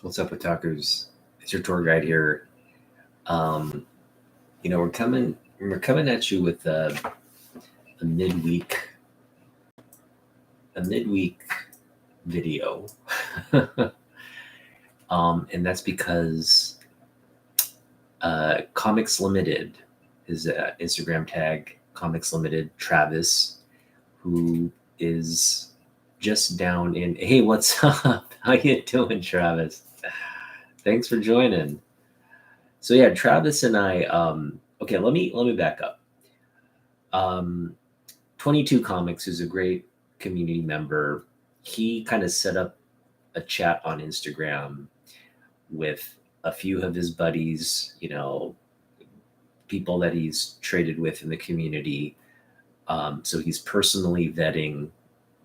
What's up, Otakus? It's your tour guide here. Um, we're coming at you with a midweek a midweek video, and that's because Comics Limited, his Instagram tag, Comics Limited, Travis, who is just down in. Hey, what's up? How you doing, Travis? Thanks for joining. So yeah, Travis and I. Okay, let me back up. 22 Comics, who's a great community member, he kind of set up a chat on Instagram with a few of his buddies, people that he's traded with in the community. So he's personally vetting,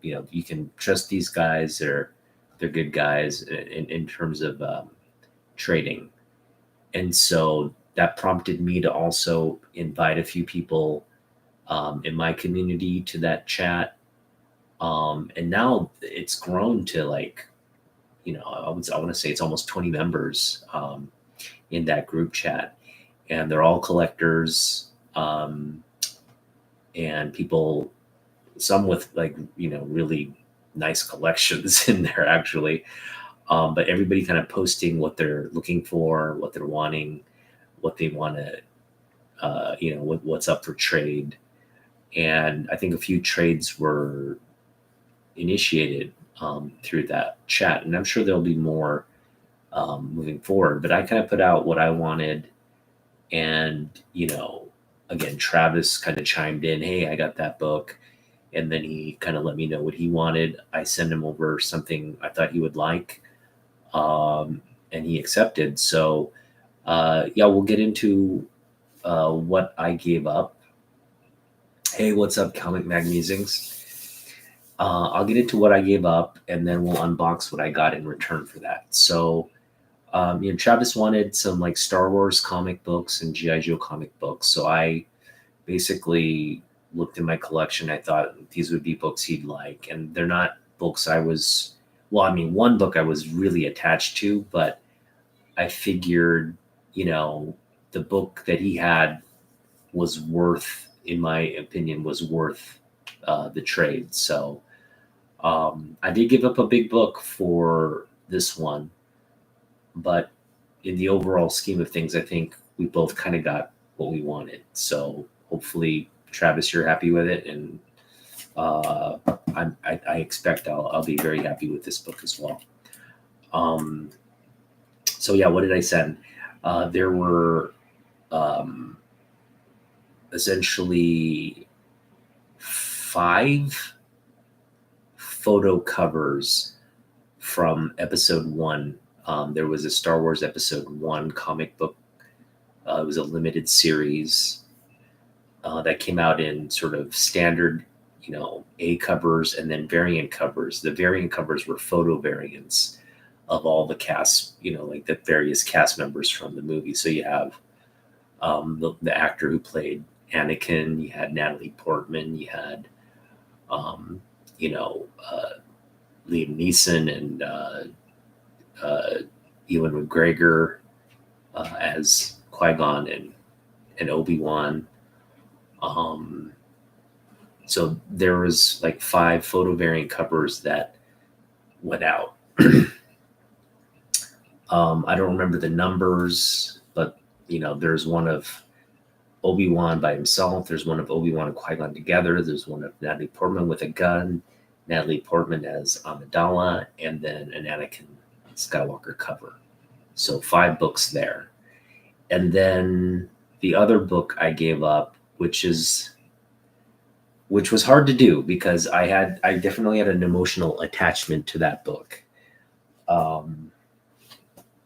you can trust these guys. They're good guys in terms of trading. And so that prompted me to also invite a few people in my community to that chat. And now it's grown to I want to say it's almost 20 members in that group chat. And they're all collectors and people, some with really nice collections in there actually. But everybody kind of posting what they're looking for, what they're wanting, what they want to, what's up for trade. And I think a few trades were initiated through that chat, and I'm sure there'll be more moving forward. But I kind of put out what I wanted, and again, Travis kind of chimed in, "Hey, I got that book," and then he kind of let me know what he wanted. I sent him over something I thought he would like, and he accepted. So, yeah, we'll get into what I gave up. Hey, what's up, Comic Mag Musings? I'll get into what I gave up, and then we'll unbox what I got in return for that. So, Travis wanted some Star Wars comic books and G.I. Joe comic books. So I basically looked in my collection. I thought these would be books he'd like, and they're not books one book I was really attached to, but I figured, the book that he had was worth, in my opinion, the trade. So I did give up a big book for this one, but in the overall scheme of things, I think we both kind of got what we wanted. So hopefully, Travis, you're happy with it, and I expect I'll be very happy with this book as well. So yeah, what did I send? There were essentially 5 photo covers from episode 1. There was a Star Wars episode 1 comic book. It was a limited series that came out in sort of standard, A covers and then variant covers. The variant covers were photo variants of all the cast, the various cast members from the movie. So you have the actor who played Anakin, you had Natalie Portman, you had, Liam Neeson and Ewan McGregor as Qui-Gon and Obi-Wan. So there was 5 photo variant covers that went out. I don't remember the numbers, but there's one of Obi-Wan by himself. There's one of Obi-Wan and Qui-Gon together. There's one of Natalie Portman with a gun, Natalie Portman as Amidala, and then an Anakin Skywalker cover. So 5 books there. And then the other book I gave up, which was hard to do because I definitely had an emotional attachment to that book.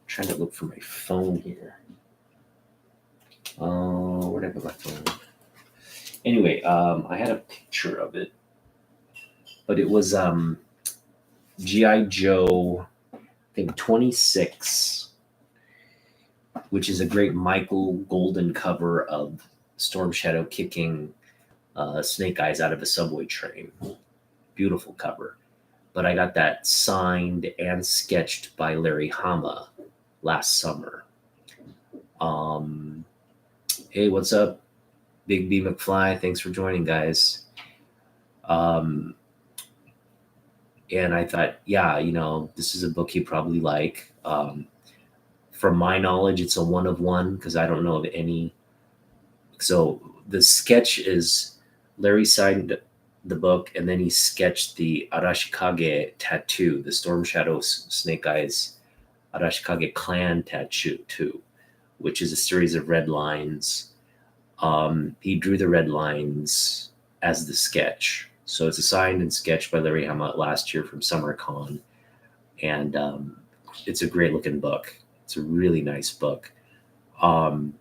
Trying to look for my phone here. Where did I put my phone? Anyway, I had a picture of it, but it was G.I. Joe, I think 26, which is a great Michael Golden cover of Storm Shadow kicking Snake Eyes out of a subway train. Beautiful cover. but I got that signed and sketched by Larry Hama last summer. Hey, what's up, Big B McFly? Thanks for joining, guys. And I thought, yeah, this is a book you probably like. From my knowledge, it's a one of one because I don't know of any. So the sketch is Larry signed the book and then he sketched the Arashikage tattoo, the Storm Shadow Snake Eyes Arashikage clan tattoo, which is a series of red lines. He drew the red lines as the sketch. So it's a signed and sketched by Larry Hama last year from SummerCon. And it's a great looking book. It's a really nice book. And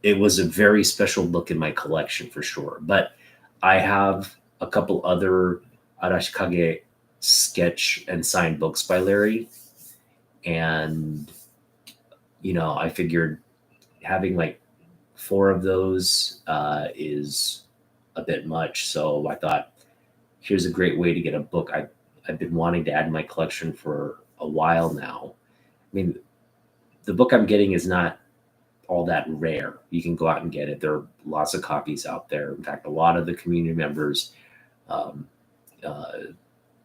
it was a very special book in my collection for sure. But I have a couple other Arashikage sketch and signed books by Larry. And, I figured having like 4 of those is a bit much. So I thought, here's a great way to get a book I've been wanting to add to my collection for a while now. I mean, the book I'm getting is not all that rare. You can go out and get it. There are lots of copies out there. In fact, a lot of the community members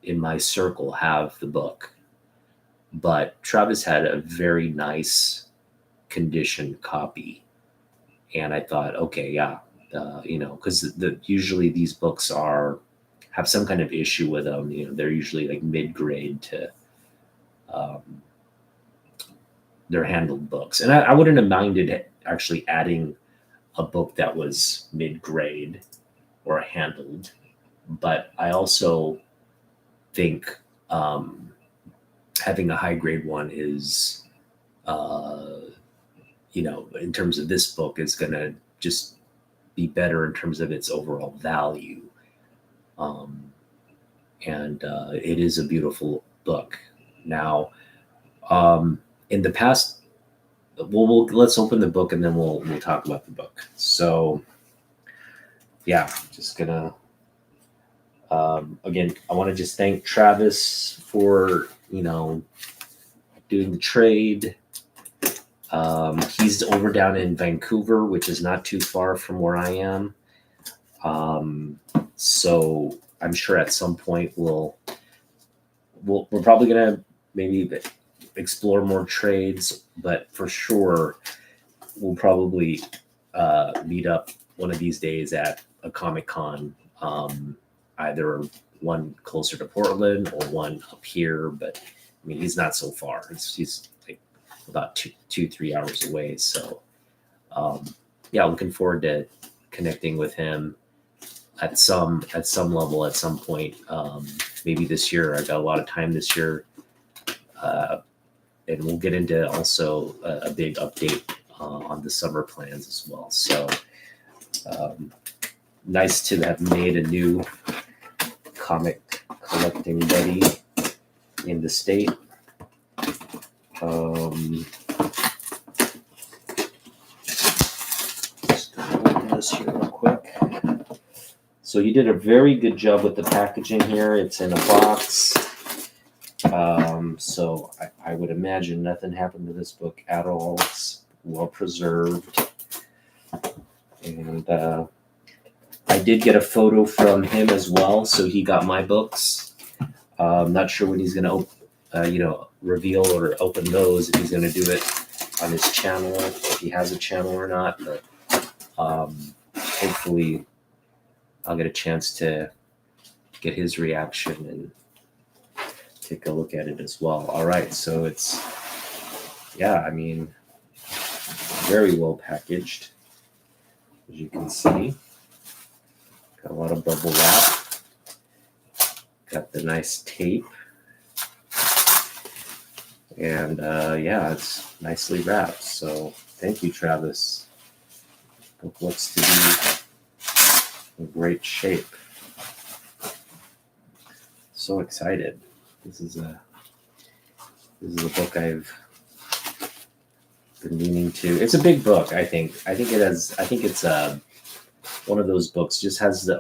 in my circle have the book. But Travis had a very nice condition copy. And I thought, okay, yeah, because usually these books have some kind of issue with them. They're usually like mid-grade to they're handled books. And I wouldn't have minded actually adding a book that was mid-grade or handled. But I also think having a high-grade one is, in terms of this book, is going to just be better in terms of its overall value. And it is a beautiful book. Now, in the past, let's open the book and then we'll talk about the book. So, yeah, just gonna again, I want to just thank Travis for doing the trade. He's over down in Vancouver, which is not too far from where I am. So I'm sure at some point we're probably gonna maybe explore more trades, but for sure we'll probably meet up one of these days at a Comic-Con, either one closer to Portland or one up here. But I mean, he's not so far. He's like about 2-3 hours away. So yeah, looking forward to connecting with him at some level at some point. Maybe this year. I got a lot of time this year. And we'll get into also a big update on the summer plans as well. So nice to have made a new comic collecting buddy in the state. Just open this here real quick. So you did a very good job with the packaging here. It's in a box. So I would imagine nothing happened to this book at all. It's well preserved. And I did get a photo from him as well. So he got my books. I'm not sure when he's going to, reveal or open those, if he's going to do it on his channel, if he has a channel or not. But hopefully I'll get a chance to get his reaction and take a look at it as well. All right, so it's, very well packaged, as you can see. Got a lot of bubble wrap. Got the nice tape. And it's nicely wrapped. So thank you, Travis. Book looks to be in great shape. So excited. This is a book I've been meaning to. It's a big book, I think. I think it's one of those books, just has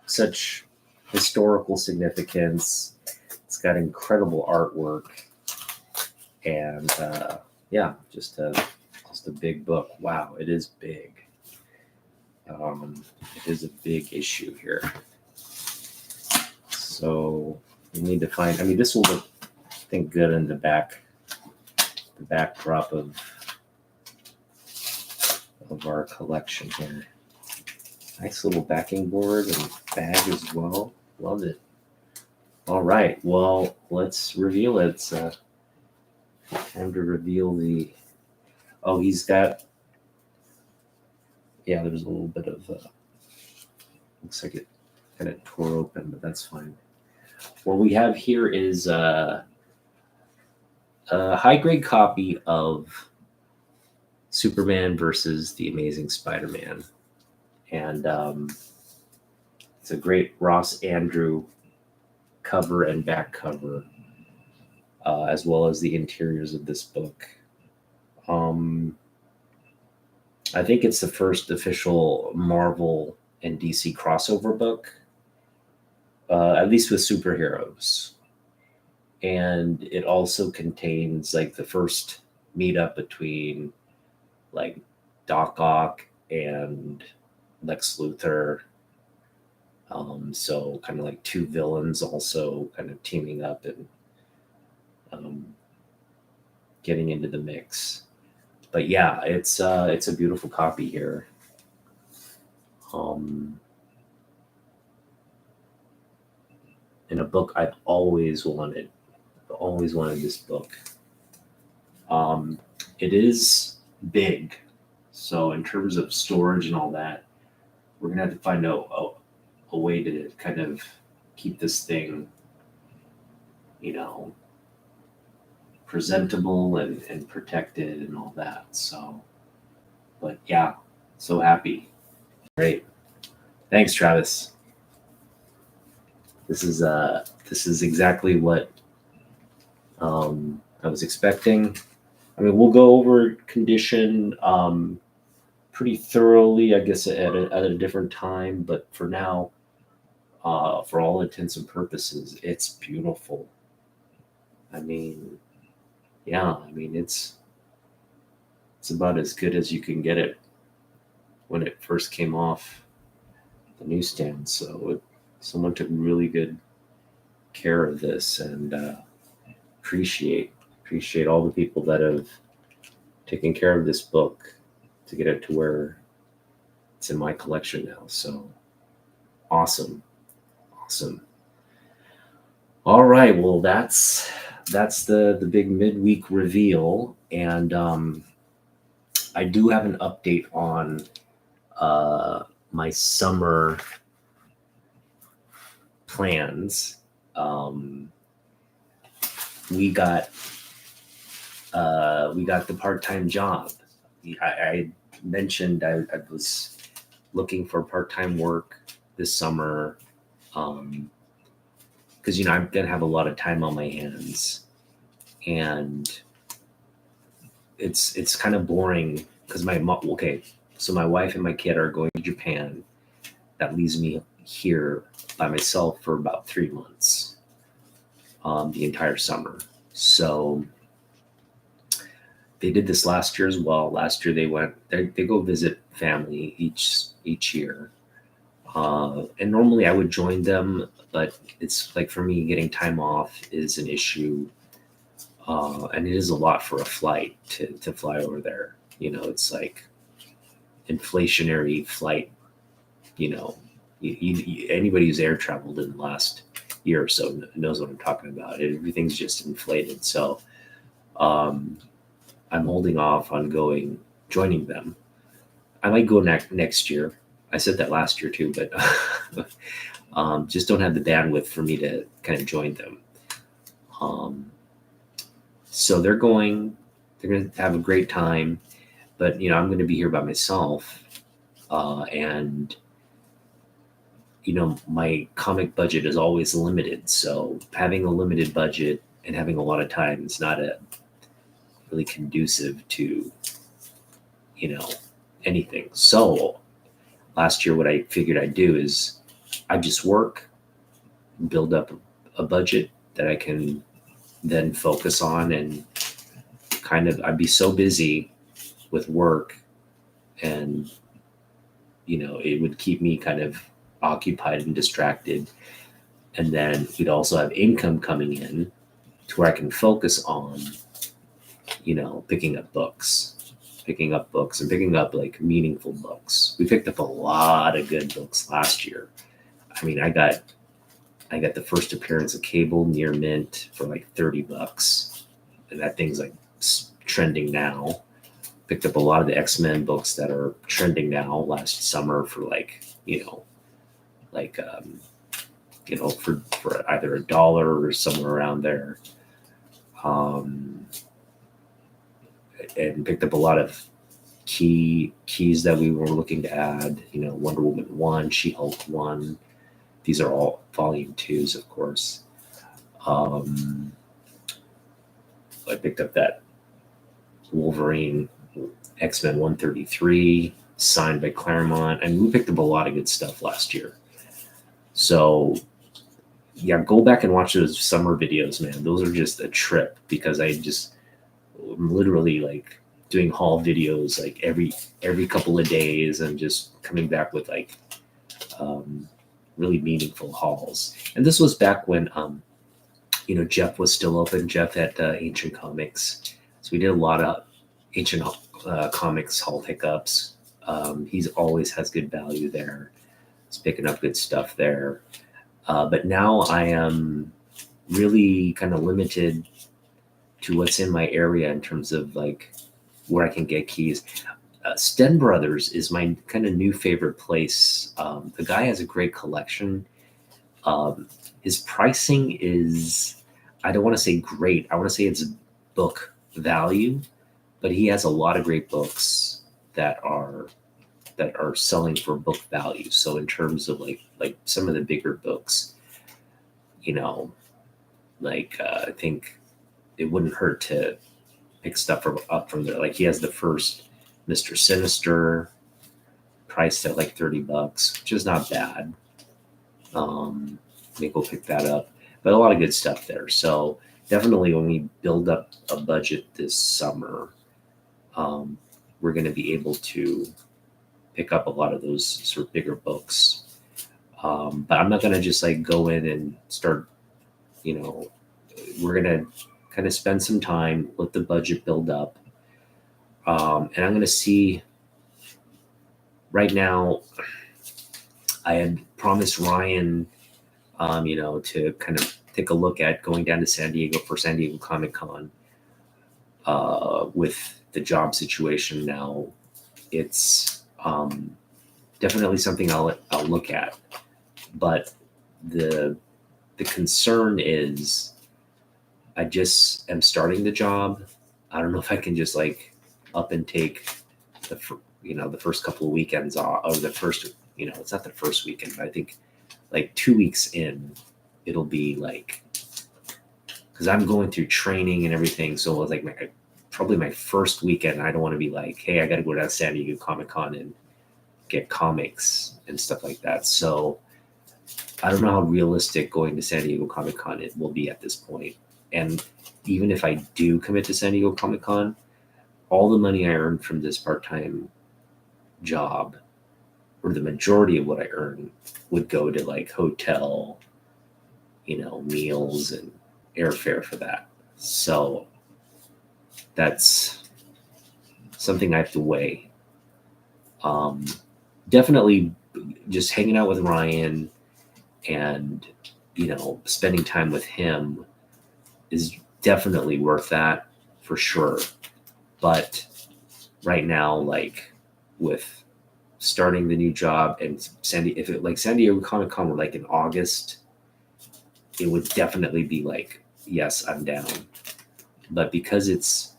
such historical significance. It's got incredible artwork, and yeah, just a big book. Wow, it is big. It is a big issue here. So we need to find. I mean, this will look, I think, good in the backdrop of our collection here. Nice little backing board and bag as well. Love it. All right. Well, let's reveal it. It's time to reveal the. Oh, he's got. Yeah, there's a little bit of. Looks like it kind of tore open, but that's fine. What we have here is a high grade copy of Superman versus the Amazing Spider-Man, and it's a great Ross Andrew cover and back cover, as well as the interiors of this book. I think it's the first official Marvel and DC crossover book, at least with superheroes. And it also contains like the first meetup between like Doc Ock and Lex Luthor. So kind of like two villains also kind of teaming up and getting into the mix. But yeah, it's a beautiful copy here. In a book I've always wanted this book. It is big, so in terms of storage and all that, we're gonna have to find a way to kind of keep this thing, presentable and protected and all that. So, but yeah, so happy. Great. Thanks, Travis. This is exactly what I was expecting. I mean, we'll go over condition pretty thoroughly, I guess, at a different time. But for now, for all intents and purposes, it's beautiful. I mean, yeah, I mean it's about as good as you can get it when it first came off the newsstand. So someone took really good care of this, and appreciate all the people that have taken care of this book to get it to where it's in my collection now. So awesome. All right, well that's the big midweek reveal, and I do have an update on my summer plans. We got the part-time job. I mentioned I was looking for part-time work this summer, because I'm gonna have a lot of time on my hands, and it's kind of boring because my wife and my kid are going to Japan. That leaves me here by myself for about 3 months, the entire summer. So they did this last year as well. Last year they go visit family each year. And normally I would join them, but it's like for me, getting time off is an issue. And it is a lot for a flight to fly over there. It's like inflationary flight. Anybody who's air traveled in the last year or so knows what I'm talking about. Everything's just inflated. So I'm holding off on joining them. I might go next year. I said that last year too, but just don't have the bandwidth for me to kind of join them. So they're going to have a great time, but I'm going to be here by myself, and my comic budget is always limited. So having a limited budget and having a lot of time is not really conducive to anything. So last year, what I figured I'd do is I just work build up a budget that I can then focus on, and kind of I'd be so busy with work, and it would keep me kind of occupied and distracted. And then we'd also have income coming in to where I can focus on, picking up books, and picking up like meaningful books. We picked up a lot of good books last year. I mean, I got the first appearance of Cable Near Mint for like $30, and that thing's like trending now. Picked up a lot of the X-Men books that are trending now last summer for like, for either $1 or somewhere around there. And picked up a lot of keys that we were looking to add, Wonder Woman 1, She-Hulk 1. These are all volume 2s, of course. I picked up that Wolverine X-Men 133 signed by Claremont. And we picked up a lot of good stuff last year. So yeah, go back and watch those summer videos, man. Those are just a trip, because I'm literally like doing haul videos like every couple of days, and just coming back with like really meaningful hauls. And this was back when Jeff was still open. Jeff at Ancient Comics, so we did a lot of Ancient Comics haul pickups. He's always has good value there. He's picking up good stuff there. But now I am really kind of limited to what's in my area in terms of like where I can get keys. Sten Brothers is my kind of new favorite place. The guy has a great collection. His pricing is, I don't want to say great. I want to say it's book value, but he has a lot of great books that are selling for book value. So in terms of like some of the bigger books, I think it wouldn't hurt to pick stuff up from there. Like he has the first Mr. Sinister priced at like $30, which is not bad. Maybe we'll pick that up, but a lot of good stuff there. So definitely when we build up a budget this summer, we're going to be able to pick up a lot of those sort of bigger books. But I'm not going to just like go in and start, we're going to kind of spend some time, let the budget build up. And I'm going to see right now, I had promised Ryan, to kind of take a look at going down to San Diego for San Diego Comic Con. With the job situation now, it's definitely something I'll look at. But the concern is, I just am starting the job. I don't know if I can just like up and take the first couple of weekends off, or the first, it's not the first weekend, but I think like 2 weeks in, it'll be like, because I'm going through training and everything. So it's like probably my first weekend. I don't want to be like, hey, I got to go down to San Diego Comic Con and get comics and stuff like that. So I don't know how realistic going to San Diego Comic Con it will be at this point. And even if I do commit to San Diego Comic Con, all the money I earned from this part-time job, or the majority of what I earn, would go to like hotel, meals and airfare for that. So that's something I have to weigh. Definitely just hanging out with Ryan and, spending time with him is definitely worth that for sure. But right now, like with starting the new job and San Diego Comic Con were like in August, it would definitely be like, yes, I'm down. But because it's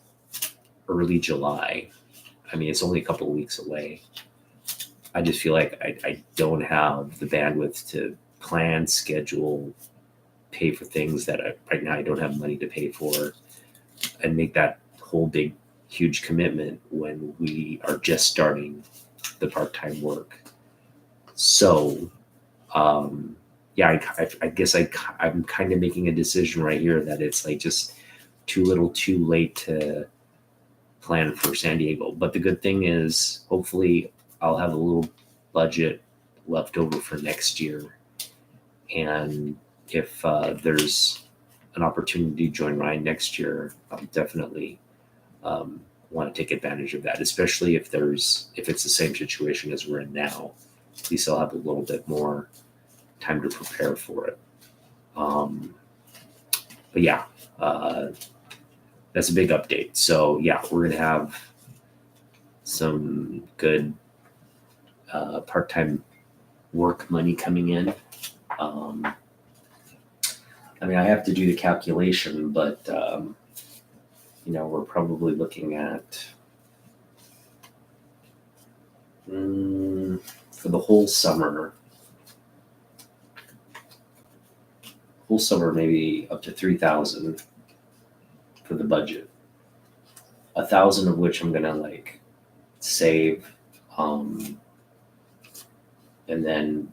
early July, I mean, it's only a couple of weeks away. I just feel like I don't have the bandwidth to plan, schedule, pay for things that right now I don't have money to pay for, and make that whole big, huge commitment when we are just starting the part-time work. So, yeah, I guess I'm kind of making a decision right here that it's like just too little too late to plan for San Diego. But the good thing is, hopefully, I'll have a little budget left over for next year. And if there's an opportunity to join Ryan next year, I'll definitely want to take advantage of that, especially if it's the same situation as we're in now. At least I'll have a little bit more time to prepare for it. But yeah, that's a big update. So yeah, we're gonna have some good part-time work money coming in. I mean, I have to do the calculation, but we're probably looking at for the whole summer maybe up to 3,000 for the budget. 1,000 of which I'm gonna like save, and then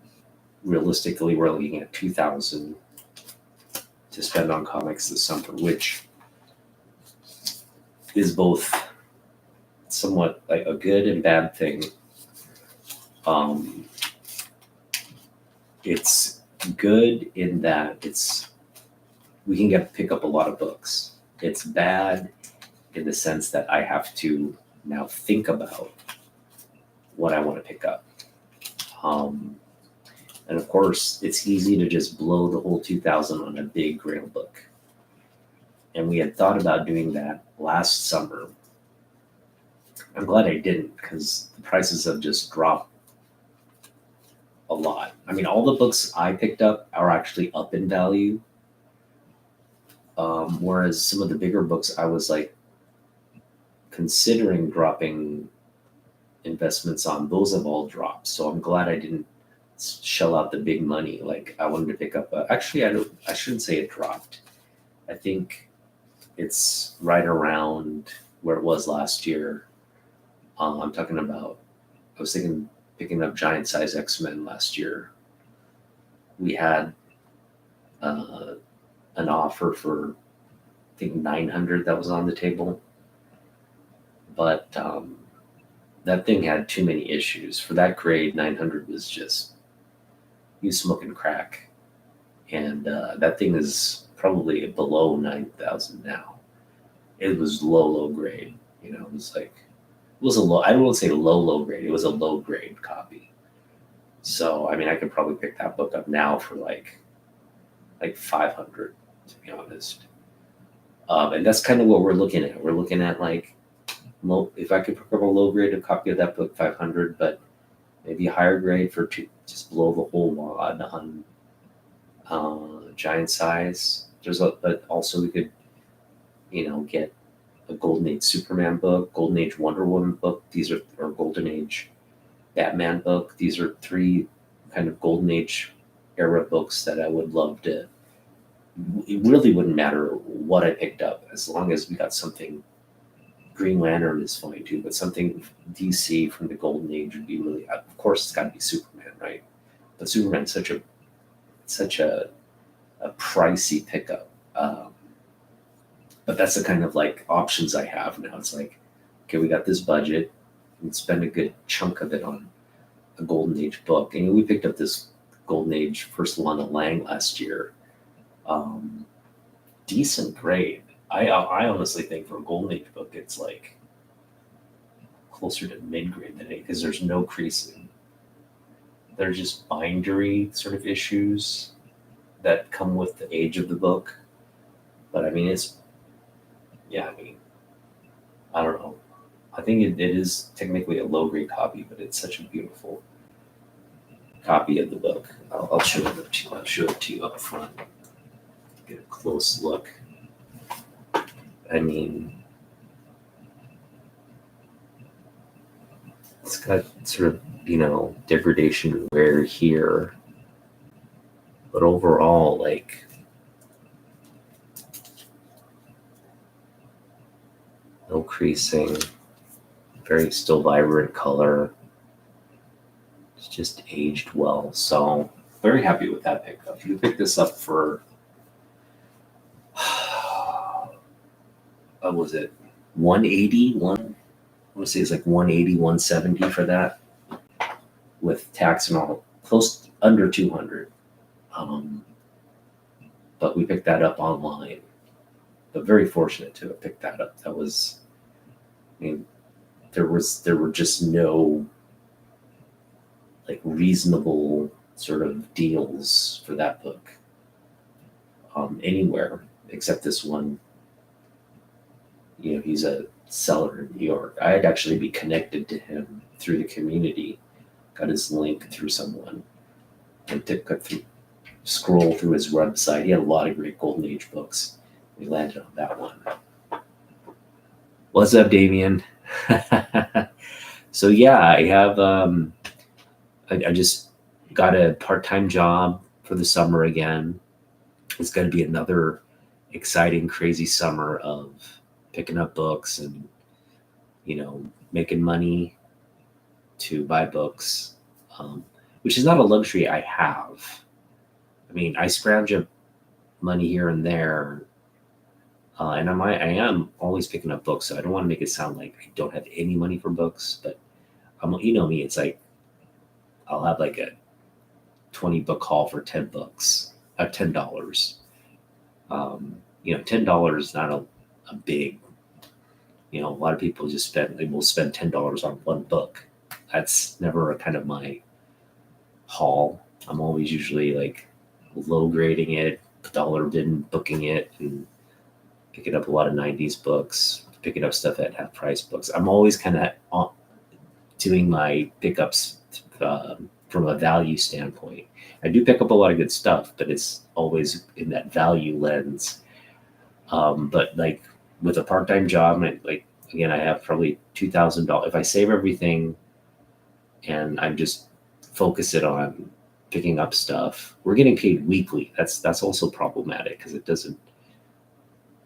realistically we're looking at 2,000 to spend on comics this summer, which is both somewhat like a good and bad thing. It's good in that we can pick up a lot of books. It's bad in the sense that I have to now think about what I want to pick up. And of course, it's easy to just blow the whole 2,000 on a big Grail book. And we had thought about doing that last summer. I'm glad I didn't, because the prices have just dropped a lot. I mean, all the books I picked up are actually up in value. Whereas some of the bigger books, I was like considering investments on, those have all dropped. So I'm glad I didn't shell out the big money. Like I wanted to pick up actually, I shouldn't say it dropped. I think it's right around where it was last year. I was thinking picking up Giant Size X-Men last year. We had an offer for I think 900 that was on the table, but that thing had too many issues. For that grade, 900 was just you smoking crack, and that thing is probably below 9,000 now. It was low grade. It was like it was a low. I don't want to say low grade. It was a low grade copy. So I mean, I could probably pick that book up now for like 500, to be honest. And that's kind of what we're looking at. We're looking at like, if I could pick up a low grade copy of that book, 500, but maybe a higher grade for just blow the whole wad on Giant Size. But also we could, get a Golden Age Superman book, Golden Age Wonder Woman book. These are or Golden Age Batman book. These are 3 kind of Golden Age era books that I would love to. It really wouldn't matter what I picked up as long as we got something. Green Lantern is fine too, but something DC from the Golden Age would be really. Of course, it's got to be Superman, right? But Superman's such a pricey pickup. But that's the kind of like options I have now. It's like, okay, we got this budget, and spend a good chunk of it on a Golden Age book. And we picked up this Golden Age First Lana Lang last year. Decent grade. I honestly think for a Golden Age book, it's like closer to mid-grade than because there's no creasing. There's just bindery sort of issues that come with the age of the book. But I mean, I don't know. I think it is technically a low-grade copy, but it's such a beautiful copy of the book. I'll show it to you. I'll show it to you up front. Get a close look. I mean, it's got sort of, degradation and wear here. But overall, like, no creasing, very still vibrant color. It's just aged well. So very happy with that pickup. You picked this up for, what was it, 180? I want to say it's like 180, 170 for that, with tax and all, close under 200. But we picked that up online. But very fortunate to have picked that up. That was, I mean, there were just no like reasonable sort of deals for that book anywhere except this one. He's a seller in New York. I'd actually be connected to him through the community, got his link through someone, and scroll through his website. He had a lot of great Golden Age books. We landed on that one. What's up, Damien? So yeah, I have I just got a part-time job for the summer again. It's going to be another exciting, crazy summer of picking up books and making money to buy books, which is not a luxury I have. I mean, I scrounge up money here and there, and I am always picking up books. So I don't want to make it sound like I don't have any money for books, but me, it's like I'll have like a 20 book haul for 10 books at $10. $10 is not a big, a lot of people will spend $10 on one book. That's never a kind of my haul. I'm always usually like low grading it, dollar bin booking it, and picking up a lot of 90s books, picking up stuff at half price books. I'm always kind of doing my pickups from a value standpoint. I do pick up a lot of good stuff, but it's always in that value lens. But like with a part-time job, again, I have probably $2,000. If I save everything and I'm just focus it on picking up stuff, we're getting paid weekly. That's also problematic because it doesn't.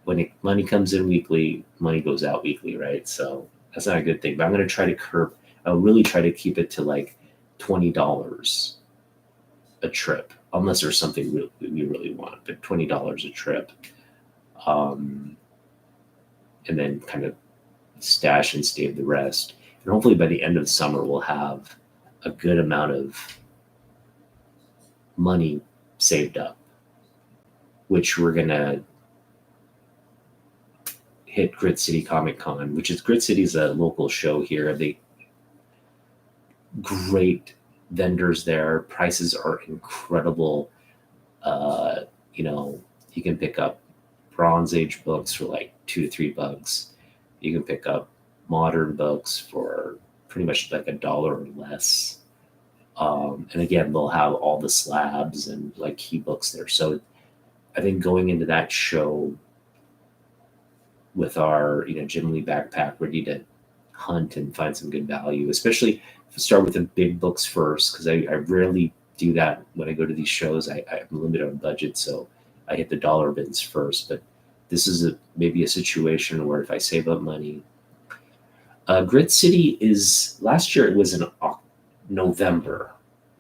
When money comes in weekly, money goes out weekly, right? So that's not a good thing. But I'm going to try to curb. I'll really try to keep it to like $20 a trip, unless there's something we really want. But $20 a trip, and then kind of stash and save the rest. And hopefully by the end of the summer, we'll have a good amount of money saved up, which we're gonna hit Grit City Comic Con, which is Grit City's a local show here. They great vendors there. Prices are incredible. You can pick up Bronze Age books for like $2 to $3. You can pick up modern books for pretty much like $1 or less. And again, they'll have all the slabs and like key books there. So I think going into that show with our, Jim Lee backpack, ready to hunt and find some good value, especially start with the big books first, because I rarely do that when I go to these shows. I'm limited on budget, so I hit the dollar bins first. But this is maybe a situation where if I save up money, Grit City last year it was in November.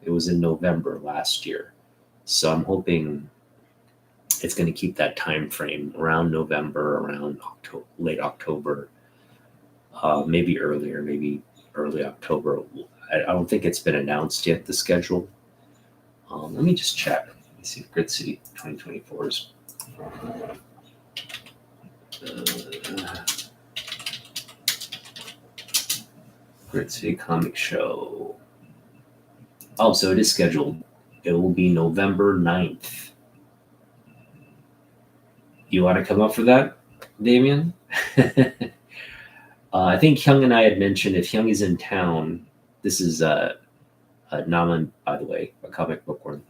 It was in November last year, so I'm hoping it's going to keep that time frame around November, around late October, maybe earlier, maybe early October. I don't think it's been announced yet, the schedule. Let me just check. Let me see if Grit City 2024 is. Grit City Comic Show. Oh, so it is scheduled. It will be November 9th. You want to come up for that, Damien? I think Hyung and I had mentioned if Hyung is in town, this is Naman, by the way, a comic bookworm.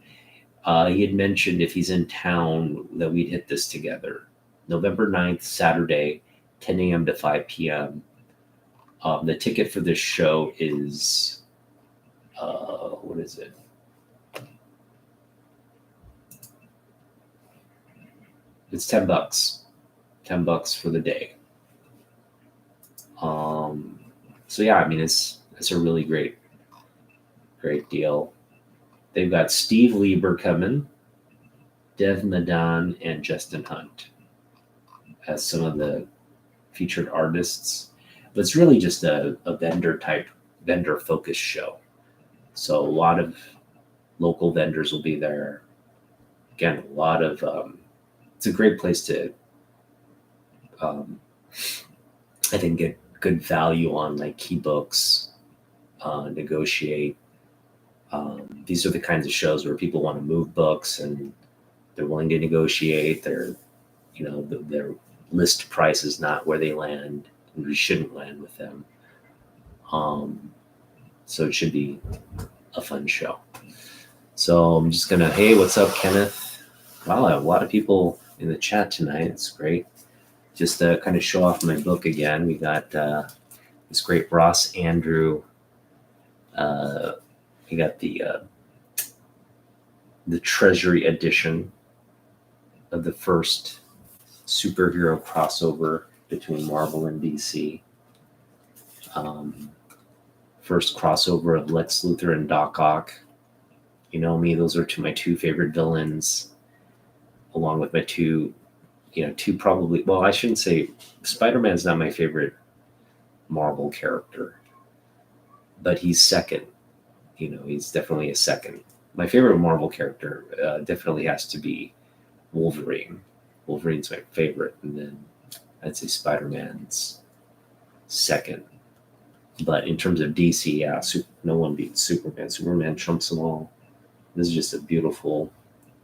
He had mentioned if he's in town that we'd hit this together. November 9th, Saturday, 10 a.m. to 5 p.m. The ticket for this show is, what is it? It's $10. $10 for the day. So yeah, I mean, it's a really great deal. They've got Steve Lieber coming, Dev Madan, and Justin Hunt as some of the featured artists. But it's really just a vendor focused show. So a lot of local vendors will be there. Again, a lot of it's a great place to I think get good value on like key books, negotiate. These are the kinds of shows where people want to move books and they're willing to negotiate. Their list price is not where they land, and we shouldn't land with them. So it should be a fun show. So I'm just gonna, hey, what's up, Kenneth? Wow, I have a lot of people in the chat tonight. It's great. Just to kind of show off my book again, we got this great Ross Andrew. We got the Treasury edition of the first superhero crossover between Marvel and DC. First crossover of Lex Luthor and Doc Ock. You know me; those are my two favorite villains, along with my two probably. Well, I shouldn't say Spider-Man's not my favorite Marvel character, but he's second. He's definitely a second. My favorite Marvel character definitely has to be Wolverine. Wolverine's my favorite, and then I'd say Spider-Man's second. But in terms of DC, yeah, no one beats Superman. Superman trumps them all. This is just a beautiful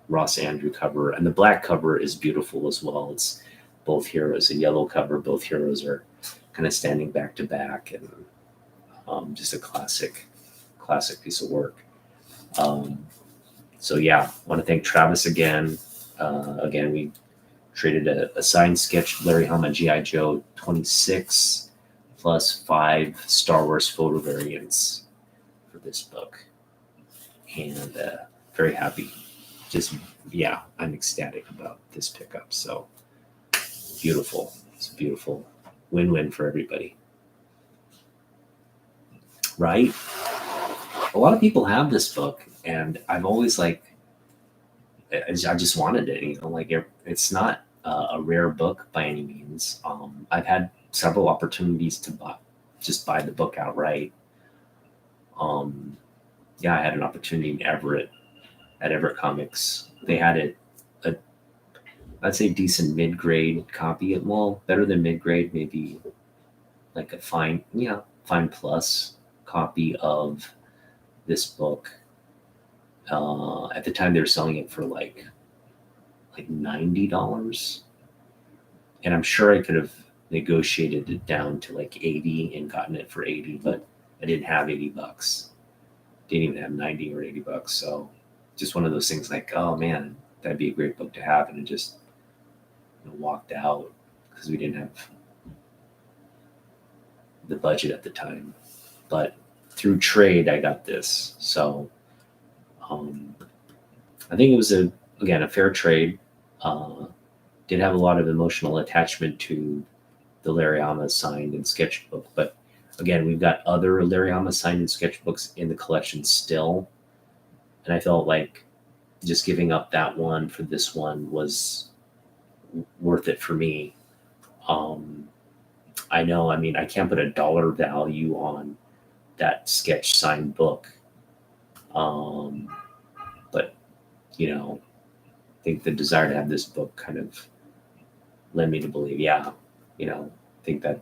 Ross Andrew cover, and the black cover is beautiful as well. It's both heroes, a yellow cover. Both heroes are kind of standing back to back, and just a classic piece of work. So yeah, I want to thank Travis again. Again, we traded a signed sketch Larry Hama G.I. Joe 26 plus 5 Star Wars photo variants for this book, and very happy. I'm ecstatic about this pickup. So beautiful. It's a beautiful win-win for everybody, right? A lot of people have this book, and I've always I just wanted it. It's not a rare book by any means. I've had several opportunities to buy the book outright. I had an opportunity in Everett at Everett Comics. They had I'd say decent mid-grade copy. Well, better than mid-grade, maybe like a fine plus copy of this book. At the time, they were selling it for like $90, and I'm sure I could have negotiated it down to like 80 and gotten it for 80, but I didn't have $80. Didn't even have 90 or $80. So just one of those things like, oh man, that'd be a great book to have, and it just walked out because we didn't have the budget at the time. But through trade, I got this. So I think it was a fair trade. Did have a lot of emotional attachment to the Larry Hama signed and sketchbook, but again, we've got other Larry Hama signed and sketchbooks in the collection still, and I felt like just giving up that one for this one was worth it for me. I know, I can't put a dollar value on that sketch signed book, but I think the desire to have this book kind of led me to believe, think that,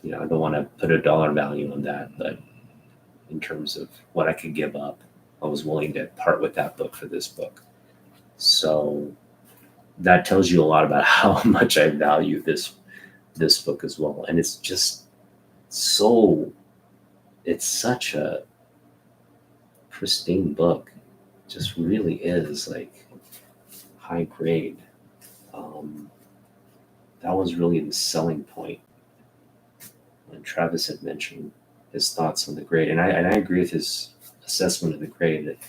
I don't want to put a dollar value on that, but in terms of what I could give up, I was willing to part with that book for this book. So that tells you a lot about how much I value this book as well. And it's just it's such a pristine book. It just really is like high grade. That was really the selling point when Travis had mentioned his thoughts on the grade, and I agree with his assessment of the grade. That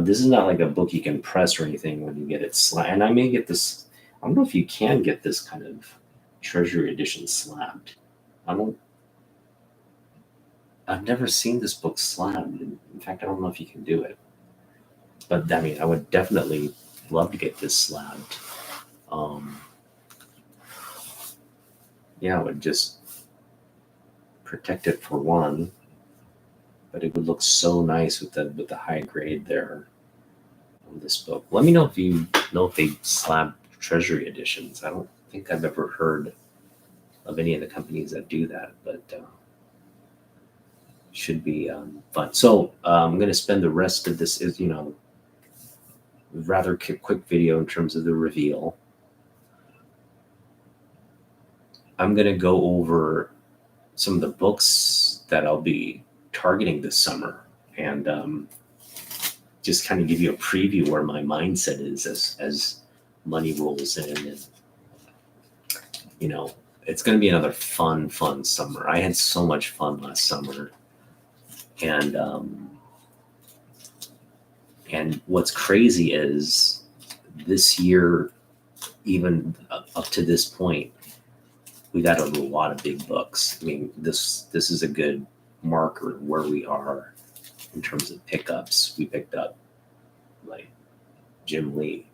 this is not like a book you can press or anything when you get it and I may get this. I don't know if you can get this kind of Treasury edition slabbed. I've never seen this book slabbed. In fact, I don't know if you can do it, but I mean, I would definitely love to get this slabbed. Um, yeah, I would just protect it for one, but it would look so nice with the high grade there on this book. Let me know if you know if they slab treasury editions. I don't think I've ever heard of any of the companies that do that, but should be fun. So I'm going to spend the rest of this is rather quick video in terms of the reveal. I'm going to go over some of the books that I'll be targeting this summer, and just kind of give you a preview where my mindset is as money rolls in. And it's going to be another fun summer. I had so much fun last summer, and what's crazy is this year, even up to this point, we've had a lot of big books. I mean, this is a good marker where we are in terms of pickups. We picked up like Jim Lee,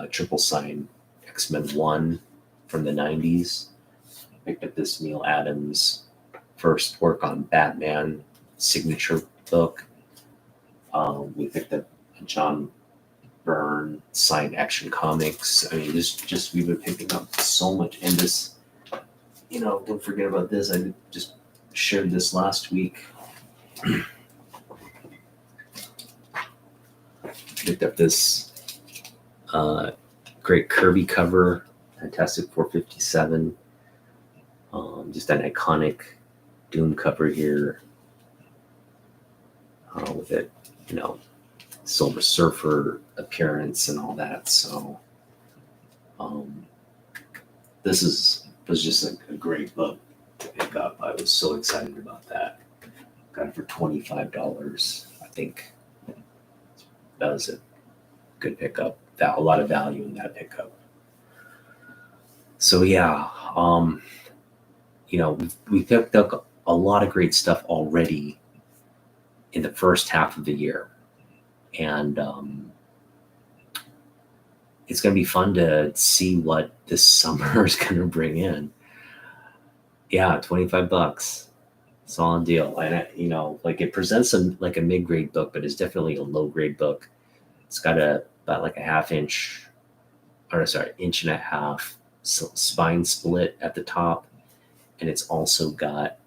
Triple Sign, X-Men 1 from the 90s. Picked up this Neil Adams first work on Batman signature book. We picked up John Byrne signed Action Comics. I mean, we've been picking up so much. And this, don't forget about this. I just shared this last week. Picked up this great Kirby cover, Fantastic 457. Just an iconic Doom cover here with it, Silver Surfer appearance and all that. So this was just a great book to pick up. I was so excited about that. Got it for $25. I think that was a good pickup. A lot of value in that pickup. So yeah, we picked up a lot of great stuff already in the first half of the year, and it's going to be fun to see what this summer is going to bring in. Yeah, $25, solid deal. And it presents like a mid-grade book, but it's definitely a low-grade book. It's got about like a inch and a half spine split at the top, and it's also got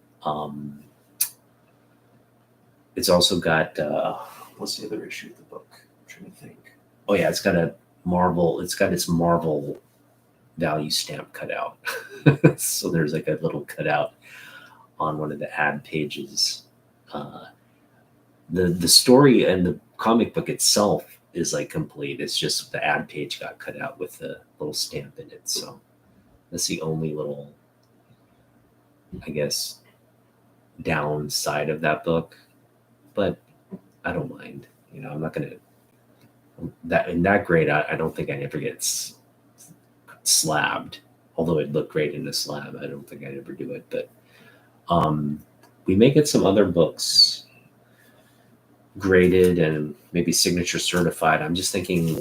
what's the other issue of the book? I'm trying to think. Oh yeah, it's got its Marvel value stamp cut out. So there's like a little cutout on one of the ad pages. The story and the comic book itself is like complete. It's just the ad page got cut out with the little stamp in it. So that's the only little, I guess, downside of that book. But I don't mind. I'm not gonna that grade. I don't think I'd ever get slabbed. Although it looked great in the slab, I don't think I'd ever do it. But we may get some other books graded and maybe signature certified. I'm just thinking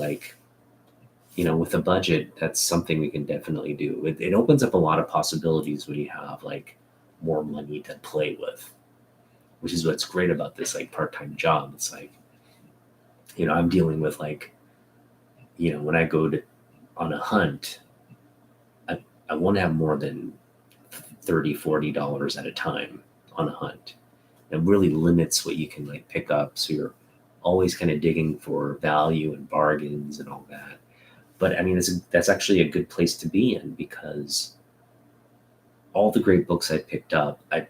with a budget, that's something we can definitely do. It opens up a lot of possibilities when you have like more money to play with, which is what's great about this like part-time job. It's like, I'm dealing with when I go on a hunt, I won't have more than $30-$40 at a time on a hunt. It really limits what you can like pick up. So you're always kind of digging for value and bargains and all that. But I mean, that's actually a good place to be in, because all the great books I picked up, I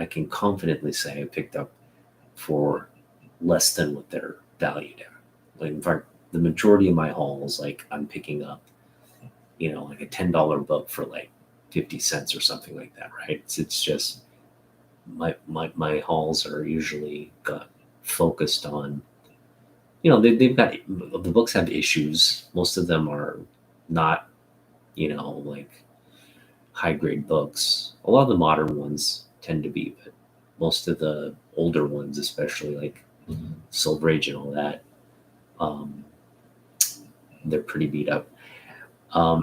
can confidently say I picked up for less than what they're valued at. Like, in fact, the majority of my hauls, like I'm picking up, like a $10 book for like 50 cents or something like that, right? It's just my hauls are usually focused on, they've got, the books have issues. Most of them are not, like high grade books. A lot of the modern ones tend to be, but most of the older ones, especially like Silver Age and all that, um, they're pretty beat up.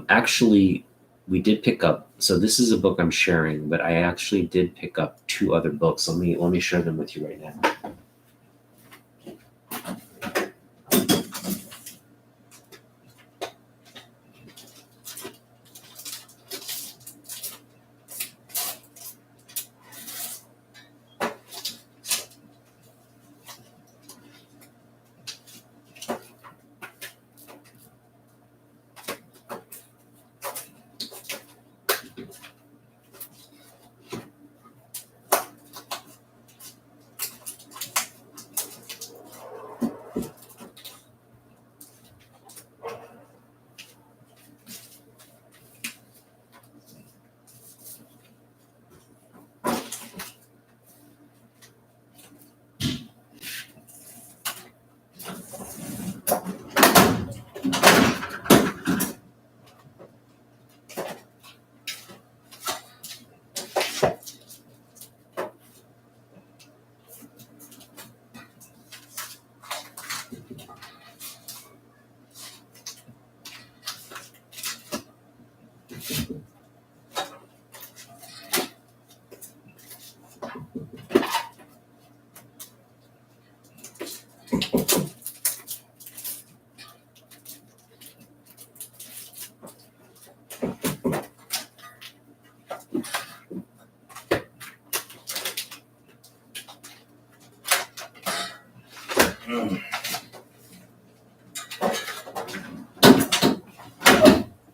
Actually, we did pick up. So this is a book I'm sharing, but I actually did pick up two other books. Let me share them with you right now.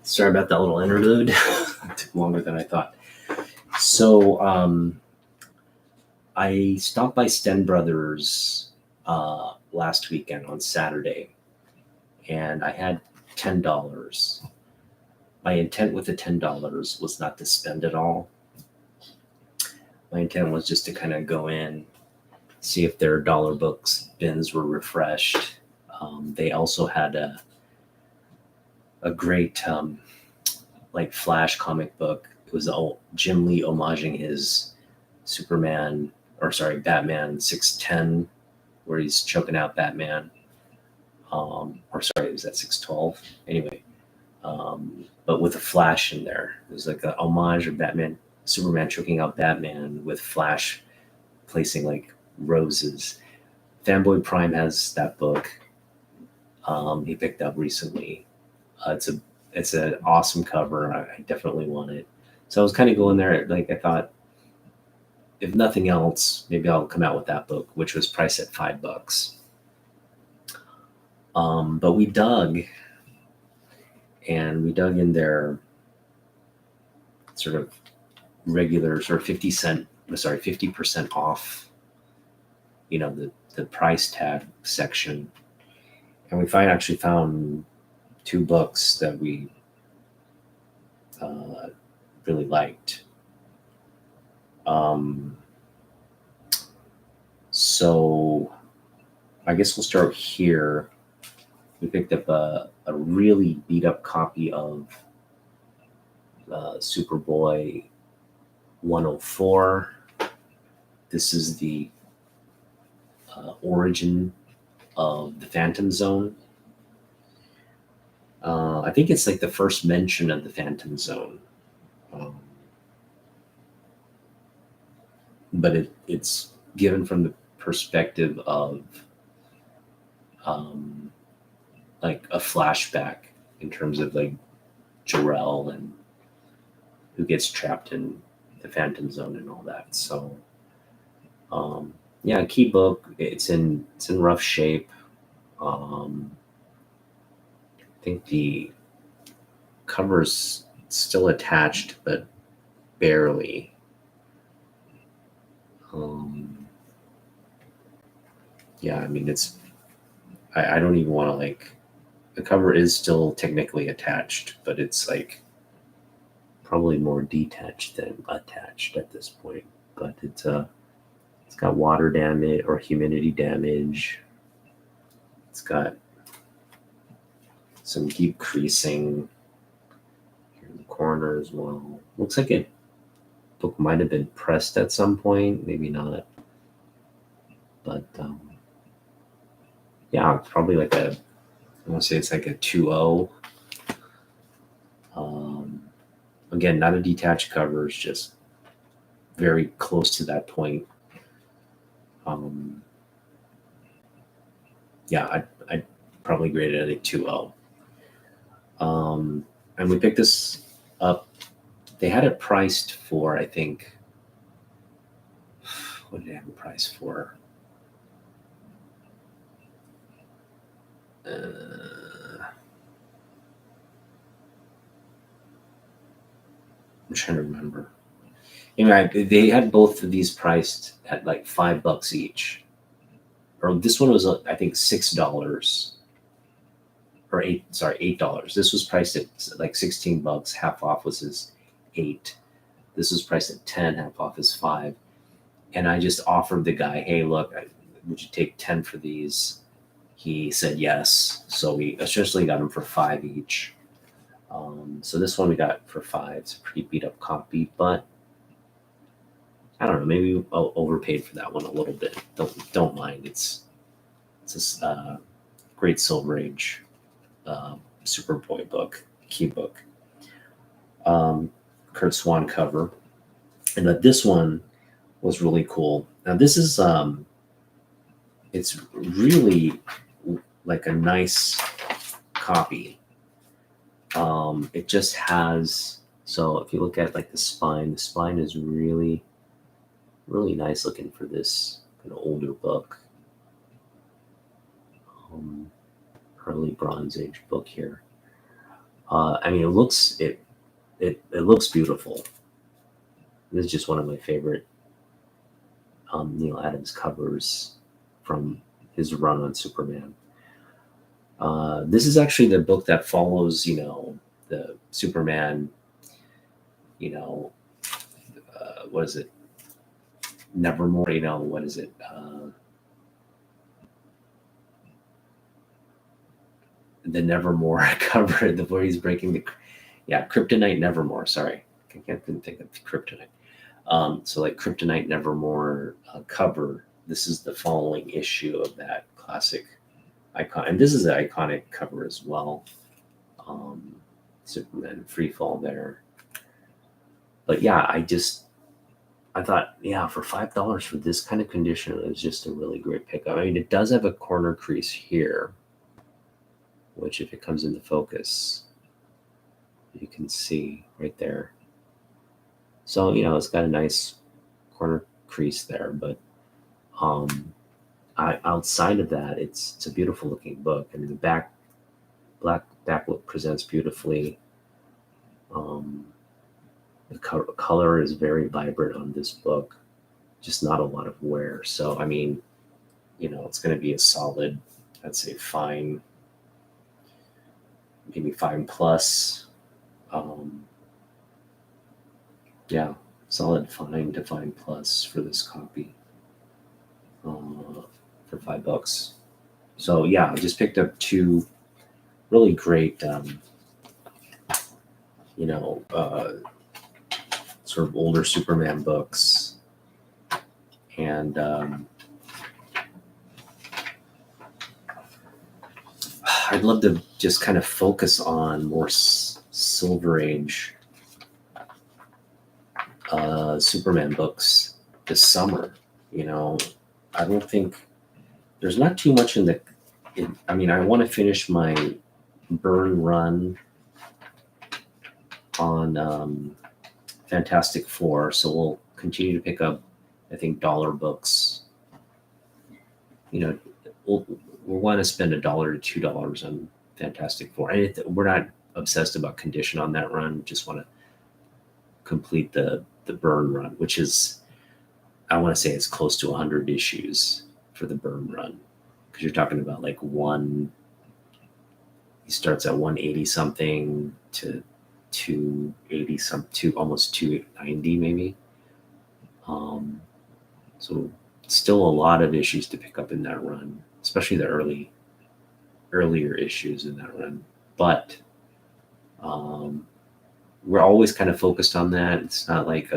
Sorry about that little interlude. It took longer than I thought. So I stopped by Sten Brothers last weekend on Saturday, and I had $10. My intent with the $10 was not to spend it all. My intent was just to kind of go in, see if their dollar books bins were refreshed. They also had a great like Flash comic book. It was Jim Lee homaging his Batman 610, where he's choking out Batman. Or sorry, was that 612? Anyway, but with a Flash in there. It was like a homage of Superman choking out Batman with Flash placing like roses. Fanboy Prime has that book. He picked up recently. It's an awesome cover. I definitely want it. So I was kind of going there. Like I thought, if nothing else, maybe I'll come out with that book, which was priced at $5. But we dug in their sort of regular sort of 50% off, the price tag section. And we actually found two books that we really liked. So I guess we'll start here. We picked up a really beat up copy of Superboy 104. This is the origin of the Phantom Zone. I think it's like the first mention of the Phantom Zone. But it's given from the perspective of like a flashback in terms of like Jor-El and who gets trapped in the Phantom Zone and all that. So yeah, key book. It's in rough shape. I think the cover's still attached, but barely. Yeah, I mean, I don't even want to like, the cover is still technically attached, but it's like probably more detached than attached at this point. But it's got water damage or humidity damage. It's got some deep creasing here in the corner as well. Looks like it book might have been pressed at some point, maybe not. But yeah, it's probably like I want to say it's like a 2.0. Again, not a detached cover, it's just very close to that point. Yeah, I'd probably grade it at a 2.0. And we picked this up. They had it priced for, I think, what did they have it priced for? I'm trying to remember. Anyway, they had both of these priced at like $5 each. Or this one was, I think, $6 or $8. This was priced at like $16. Half off was his 8. This was priced at 10. Half off is 5. And I just offered the guy, hey, look, would you take 10 for these? He said yes. So we essentially got them for 5 each. So this one we got for 5. It's a pretty beat up copy, but I don't know. Maybe I overpaid for that one a little bit. Don't mind. It's a great Silver Age Superboy book, key book. Kurt Swan cover, and this one was really cool. Now this is it's really like a nice copy. It just has, so if you look at like the spine is really nice looking for this kind of older book. Early Bronze Age book here. I mean, it looks beautiful. This is just one of my favorite Neil Adams covers from his run on Superman. This is actually the book that follows, the Superman, what is it? Nevermore, what is it? The Nevermore cover, where he's breaking Kryptonite Nevermore. Sorry, I couldn't think of Kryptonite. So like Kryptonite Nevermore cover. This is the following issue of that classic icon, and this is an iconic cover as well. Superman free fall there. But yeah, I thought, for $5 for this kind of condition, it was just a really great pickup. I mean, it does have a corner crease here, which if it comes into focus, you can see right there. So, it's got a nice corner crease there, but outside of that, it's a beautiful looking book. I mean, the black backlit presents beautifully. The color is very vibrant on this book, just not a lot of wear. So, I mean, it's going to be a solid, I'd say fine, maybe fine plus. Solid fine to fine plus for this copy for $5. So I just picked up 2 really great, sort of older Superman books, and I'd love to just kind of focus on more Silver Age Superman books this summer. I don't think there's not too much I mean, I want to finish my Byrne run on Fantastic Four, so we'll continue to pick up, I think, dollar books. We'll want to spend $1 to $2 on Fantastic Four, and we're not obsessed about condition on that run. We just want to complete the Byrne run, which is, I want to say, it's close to 100 issues for the Byrne run, because you're talking about like he starts at 180 something to 280 to almost 290 maybe. So still a lot of issues to pick up in that run, especially the earlier issues in that run. But we're always kind of focused on that. It's not like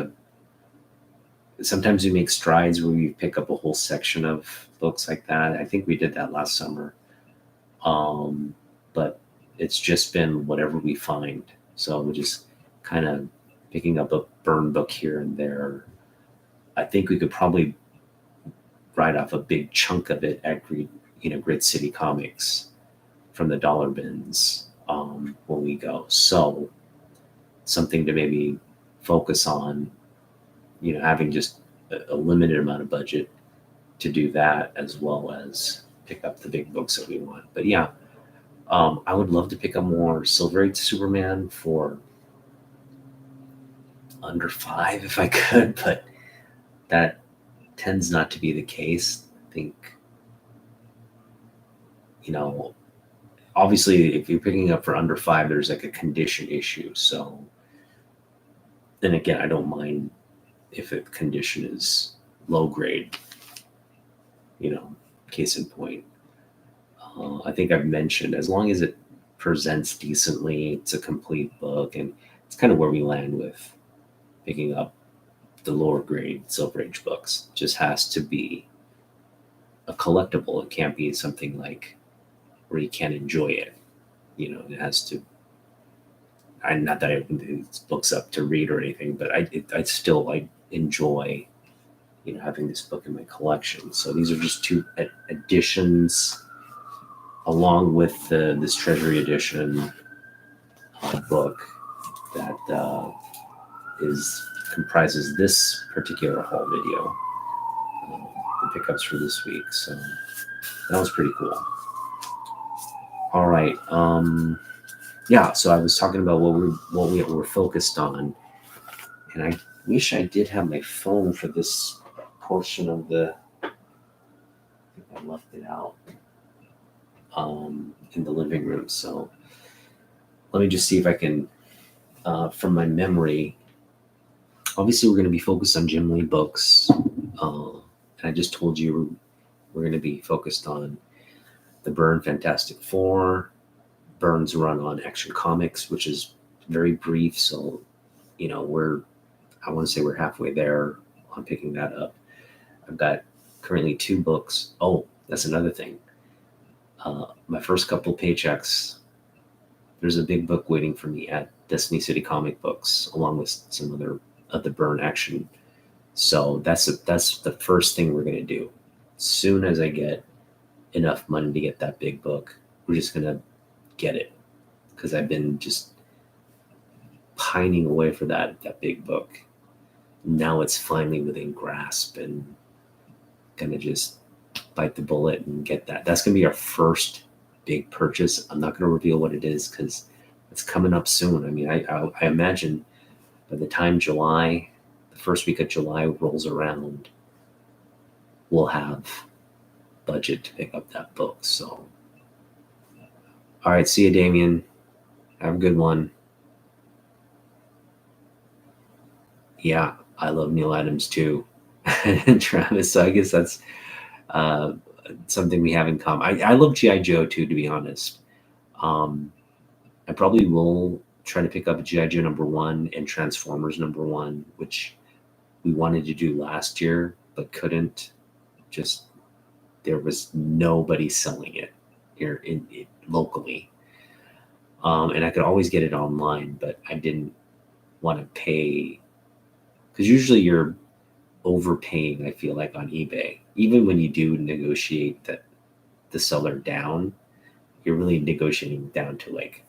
sometimes we make strides where we pick up a whole section of books like that. I think we did that last summer. But it's just been whatever we find. So we're just kind of picking up a burn book here and there. I think we could probably write off a big chunk of it at Grid City Comics from the dollar bins when we go. So something to maybe focus on, having just a limited amount of budget to do that, as well as pick up the big books that we want. But yeah, I would love to pick up more Silver Age Superman for under $5 if I could, but that tends not to be the case. I think, obviously if you're picking up for under $5, there's like a condition issue. So then again, I don't mind if a condition is low grade, case in point. I think I've mentioned, as long as it presents decently, it's a complete book, and it's kind of where we land with picking up the lower grade Silver Age books. It just has to be a collectible. It can't be something like where you can't enjoy it. It has to. Not that I open these books up to read or anything, but I still enjoy, having this book in my collection. So these are just two additions, along with this Treasury Edition book that comprises this particular haul video, the pickups for this week. So that was pretty cool. All right. Yeah. So I was talking about what we were focused on, and I wish I did have my phone for this portion of the. I think I left it out in the living room. So let me just see if I can, from my memory. Obviously, we're going to be focused on Jim Lee books. And I just told you we're going to be focused on the Byrne Fantastic Four, Byrne's run on Action Comics, which is very brief. So, I want to say we're halfway there on picking that up. I've got currently 2 books. Oh, that's another thing. My first couple paychecks, there's a big book waiting for me at Destiny City Comic Books, along with some other of the Byrne action. So that's the first thing we're going to do. As soon as I get enough money to get that big book, we're just going to get it, because I've been just pining away for that big book. Now it's finally within grasp, and gonna just bite the bullet and get that. That's gonna be our first big purchase. I'm not gonna reveal what it is because it's coming up soon. I mean, I imagine by the time the first week of July rolls around, we'll have budget to pick up that book. So, all right, see you, Damien. Have a good one. Yeah, I love Neil Adams too, and Travis. So I guess that's something we have in common. I love G.I. Joe too, to be honest. I probably will try to pick up G.I. Joe #1 and Transformers #1, which we wanted to do last year but couldn't. Just there was nobody selling it here locally, and I could always get it online, but I didn't want to pay, because usually you're overpaying, I feel like, on eBay. Even when you do negotiate the seller down, you're really negotiating down to like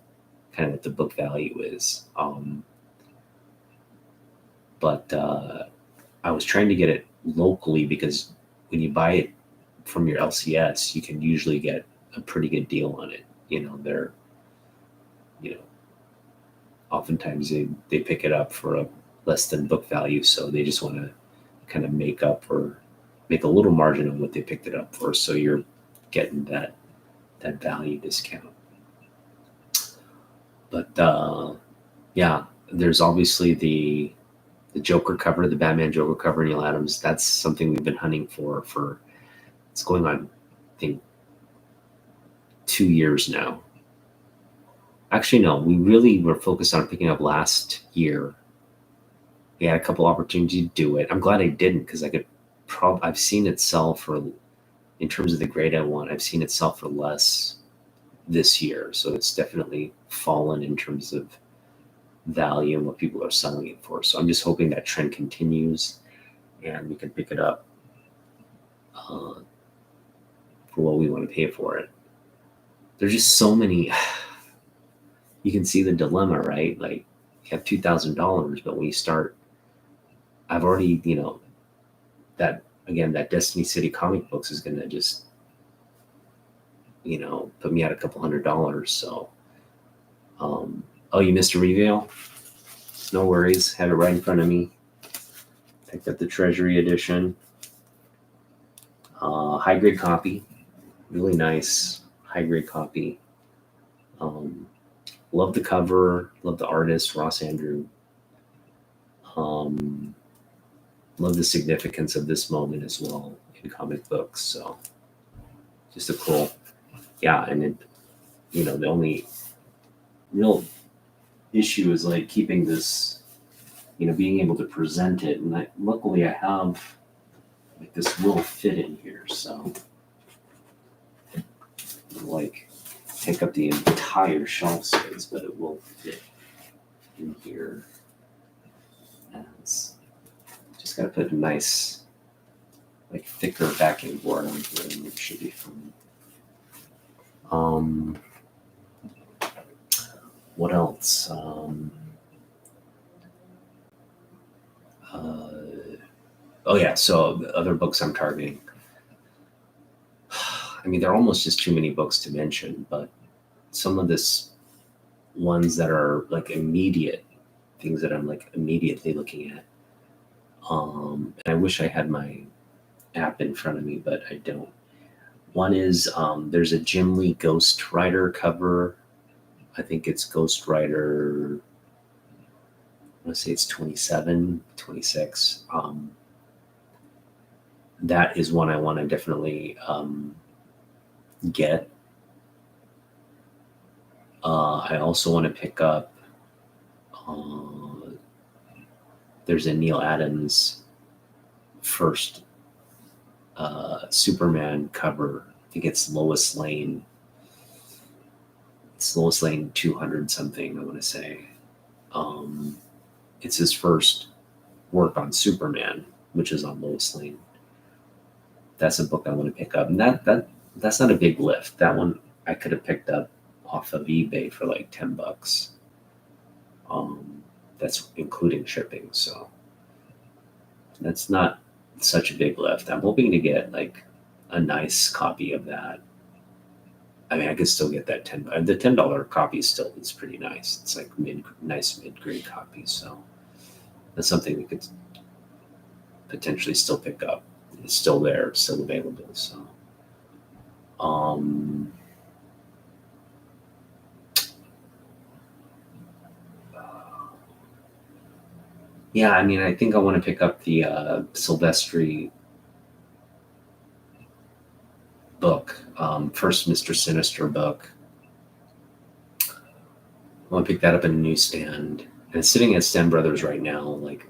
kind of what the book value is. But I was trying to get it locally, because when you buy it from your LCS, you can usually get a pretty good deal on it. They're, oftentimes they pick it up for a less than book value, so they just want to kind of make up or make a little margin on what they picked it up for, so you're getting that value discount. But yeah, there's obviously the Joker cover, the Batman Joker cover, Neil Adams. That's something we've been hunting for it's going on, I think, 2 years now. Actually, no, we really were focused on picking up last year, Yeah, a couple opportunities to do it. I'm glad I didn't because I could I've seen it sell for, in terms of the grade I want, I've seen it sell for less this year. So it's definitely fallen in terms of value and what people are selling it for. So I'm just hoping that trend continues and we can pick it up for what we want to pay for it. There's just so many. You can see the dilemma, right? Like you have $2,000, but when you start, I've already, that again, that Destiny City comic books is going to just, put me at a couple $100. So, oh, you missed a reveal? No worries. Have it right in front of me. Picked up the Treasury Edition. High grade copy. Really nice high grade copy. Love the cover. Love the artist, Ross Andrew. Love the significance of this moment as well in comic books. So just a cool, yeah. And it, the only real issue is like keeping this, being able to present it. And luckily I have, like, this will fit in here. So it'll, like, take up the entire shelf space, but it will fit in here. As just got to put a nice, like, thicker backing board on here, and it should be fine. What else? Oh yeah, so other books I'm targeting. I mean, there are almost just too many books to mention, but some of this ones that are like immediate things that I'm like immediately looking at. And I wish I had my app in front of me, but I don't. One is there's a Jim Lee Ghost Rider cover. I think it's Ghost Rider, I want to say it's 27, 26. That is one I want to definitely get. I also want to pick up, there's a Neil Adams first Superman cover. I think it's Lois Lane. It's Lois Lane 200 something, I want to say. It's his first work on Superman, which is on Lois Lane. That's a book I want to pick up. And that's not a big lift. That one I could have picked up off of eBay for like $10. That's including shipping. So that's not such a big lift. I'm hoping to get like a nice copy of that. I mean, I could still get that the $10 copy still is pretty nice. It's like nice mid-grade copy. So that's something we could potentially still pick up. It's still there, it's still available. So, yeah, I mean, I think I want to pick up the Silvestri book, first Mr. Sinister book. I want to pick that up in a newsstand. And it's sitting at Stem Brothers right now, like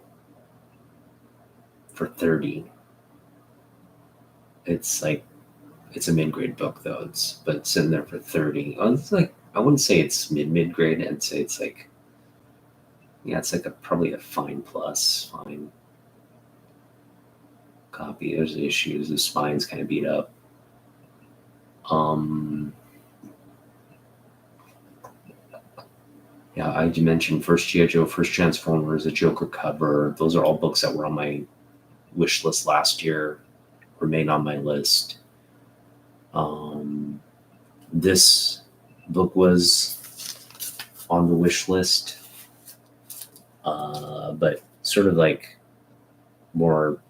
for 30. It's like, it's a mid-grade book though. But it's sitting there for 30. Oh, it's like, I wouldn't say it's mid-grade. I'd say it's like, yeah, it's like probably a fine copy. There's issues. The spine's kind of beat up. Yeah, I mentioned first G.I. Joe, first Transformers, a Joker cover. Those are all books that were on my wish list last year, remain on my list. This book was on the wish list, but sort of like more,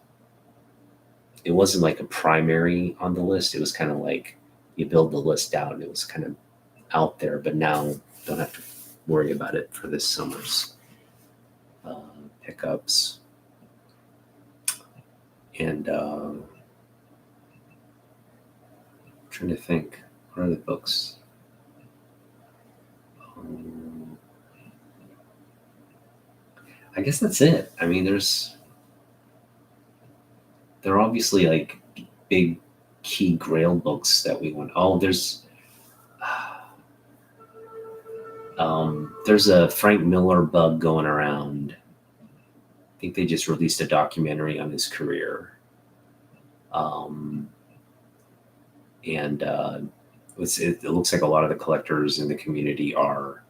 it wasn't like a primary on the list. It was kind of like you build the list out and it was kind of out there, but now don't have to worry about it for this summer's pickups. And trying to think, what are the books? I guess that's it. I mean, there are obviously like big key Grail books that we want. Oh, there's a Frank Miller bug going around. I think they just released a documentary on his career. Um, and it looks like a lot of the collectors in the community are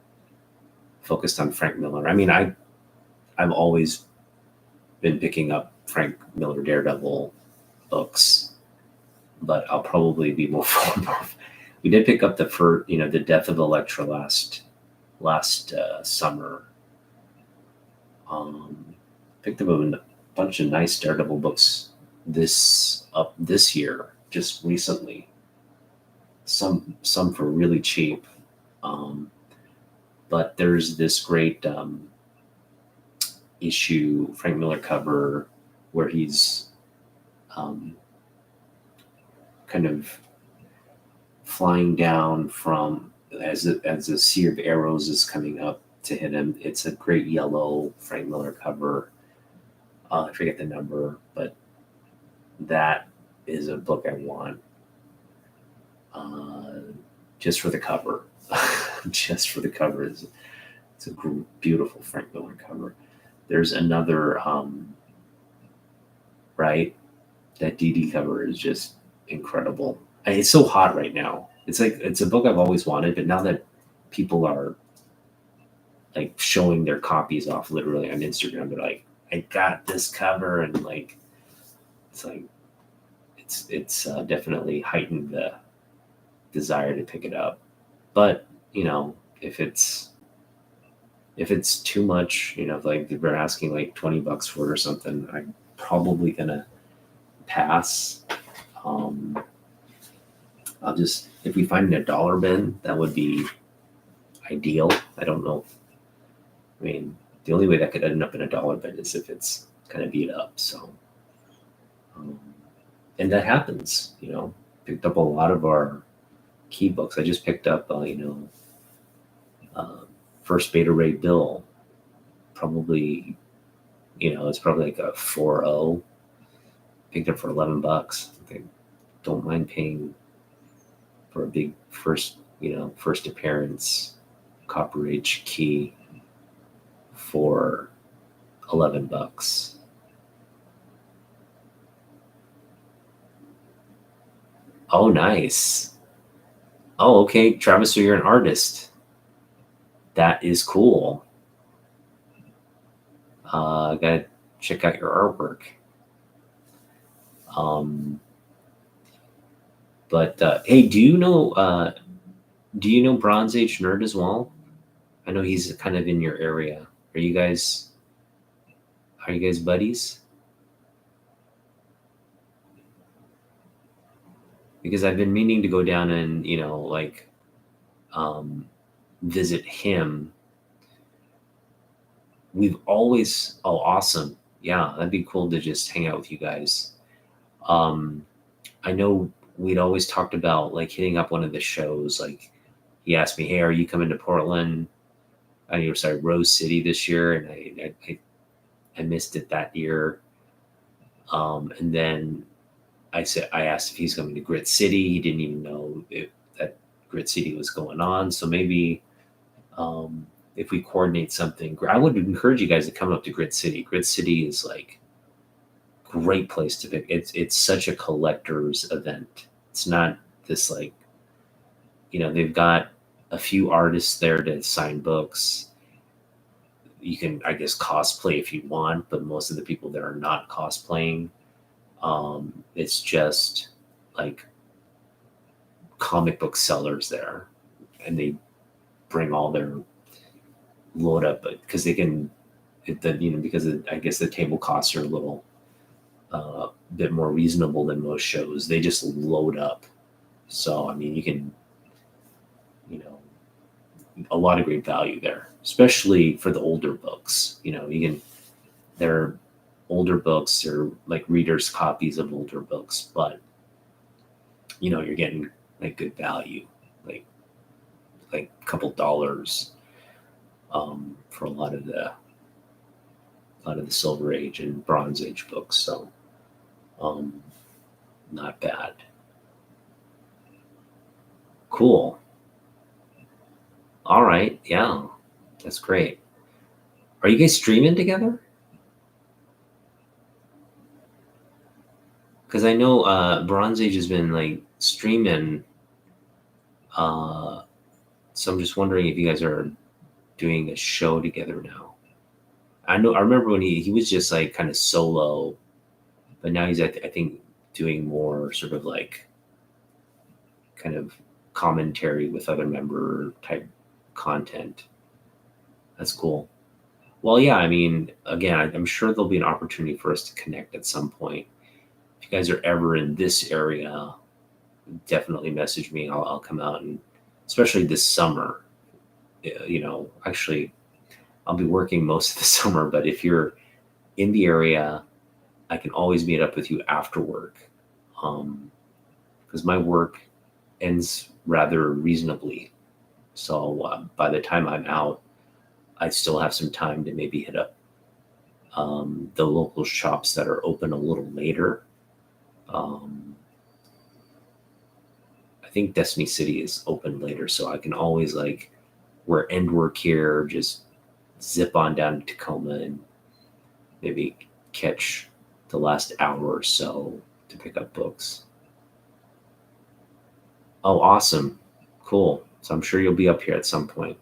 focused on Frank Miller. I mean, I've always been picking up Frank Miller Daredevil books, but I'll probably be more. We did pick up the Death of Elektra last summer. Um, Picked up a bunch of nice Daredevil books this year, just recently. Some for really cheap. Um, but there's this great issue Frank Miller cover where he's um, kind of flying down from as a sea of arrows is coming up to hit him. It's a great yellow Frank Miller cover. I forget the number, but that is a book I want just for the cover. Just for the cover. It's a beautiful Frank Miller cover. There's another, right? That DD cover is just incredible. And it's so hot right now. It's a book I've always wanted, but now that people are like showing their copies off literally on Instagram, they're like, I got this cover, and like it's definitely heightened the desire to pick it up. But if it's too much, like if they're asking like $20 for it or something, I'm probably gonna pass. I'll just, if we find a dollar bin, that would be ideal. I don't know. I mean, the only way that could end up in a dollar bin is if it's kind of beat up. So, and that happens. Picked up a lot of our key books. I just picked up, First Beta Ray Bill. Probably, it's probably like a 4.0. Picked up for $11. I don't mind paying for a big first appearance Copper Age key for $11. Oh, nice. Oh, okay, Travis, so you're an artist. That is cool. Gotta check out your artwork. But hey, do you know Bronze Age Nerd as well? I know he's kind of in your area. Are you guys buddies? Because I've been meaning to go down and visit him. We've always awesome. Yeah, that'd be cool to just hang out with you guys. I know we'd always talked about like hitting up one of the shows. Like he asked me, "Hey, are you coming to Portland?" Sorry, Rose City this year, and I missed it that year. And then I asked if he's coming to Grit City. He didn't even know that Grit City was going on. So maybe if we coordinate something, I would encourage you guys to come up to Grit City. Grit City is like great place to pick. It's such a collector's event. It's not this like, they've got a few artists there to sign books. You can, I guess, cosplay if you want, but most of the people there are not cosplaying. It's just like comic book sellers there, and they bring all their load up, but because they can, I guess the table costs are a little bit more reasonable than most shows. They just load up. So I mean, you can, a lot of great value there, especially for the older books. They're older books, or like readers' copies of older books, but you're getting like good value, like a couple dollars for a lot of a lot of the Silver Age and Bronze Age books. So um, not bad. Cool. All right. Yeah, that's great. Are you guys streaming together? Because I know Bronze Age has been like streaming. Uh, so I'm just wondering if you guys are doing a show together now. I remember when he was just like kind of solo, but now he's I think doing more sort of like kind of commentary with other member type content. That's cool. Well, yeah, I mean, again, I'm sure there'll be an opportunity for us to connect at some point. If you guys are ever in this area, definitely message me. I'll come out, and especially this summer. Actually, I'll be working most of the summer, but if you're in the area, I can always meet up with you after work. Because my work ends rather reasonably. So by the time I'm out, I still have some time to maybe hit up the local shops that are open a little later. I think Destiny City is open later, so I can always like we're end work here, just zip on down to Tacoma and maybe catch the last hour or so to pick up books. Oh, awesome. Cool. So I'm sure you'll be up here at some point.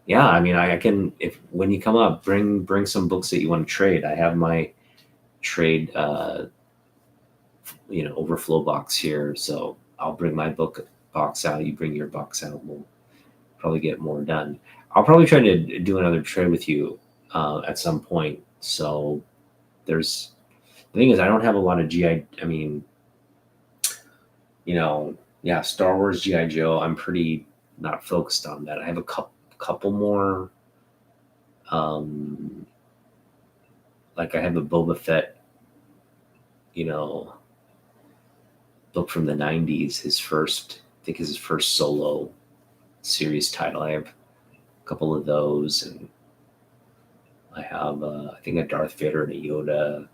Yeah, I mean, I can if when you come up, bring some books that you want to trade. I have my trade overflow box here, so I'll bring my book box out. You bring your box out. We'll probably get more done. I'll probably try to do another trade with you at some point. So there's the thing is I don't have a lot of GI. I mean, yeah, Star Wars GI Joe. I'm pretty not focused on that. I have a couple more. Um, like I have a Boba Fett, you know, book from the '90s. I think his first solo series title. I have a couple of those, and I have I think a Darth Vader and a Yoda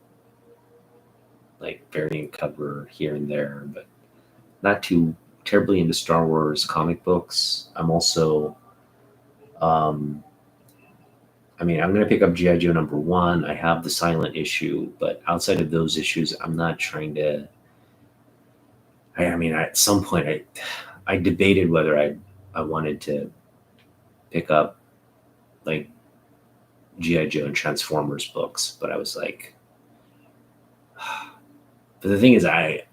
like variant cover here and there, but not too terribly into Star Wars comic books. I'm also I mean, I'm going to pick up GI Joe #1. I have the silent issue, but outside of those issues, I'm not trying to. I mean, at some point, I debated whether I wanted to pick up like GI Joe and Transformers books, but I was like, but the thing is, I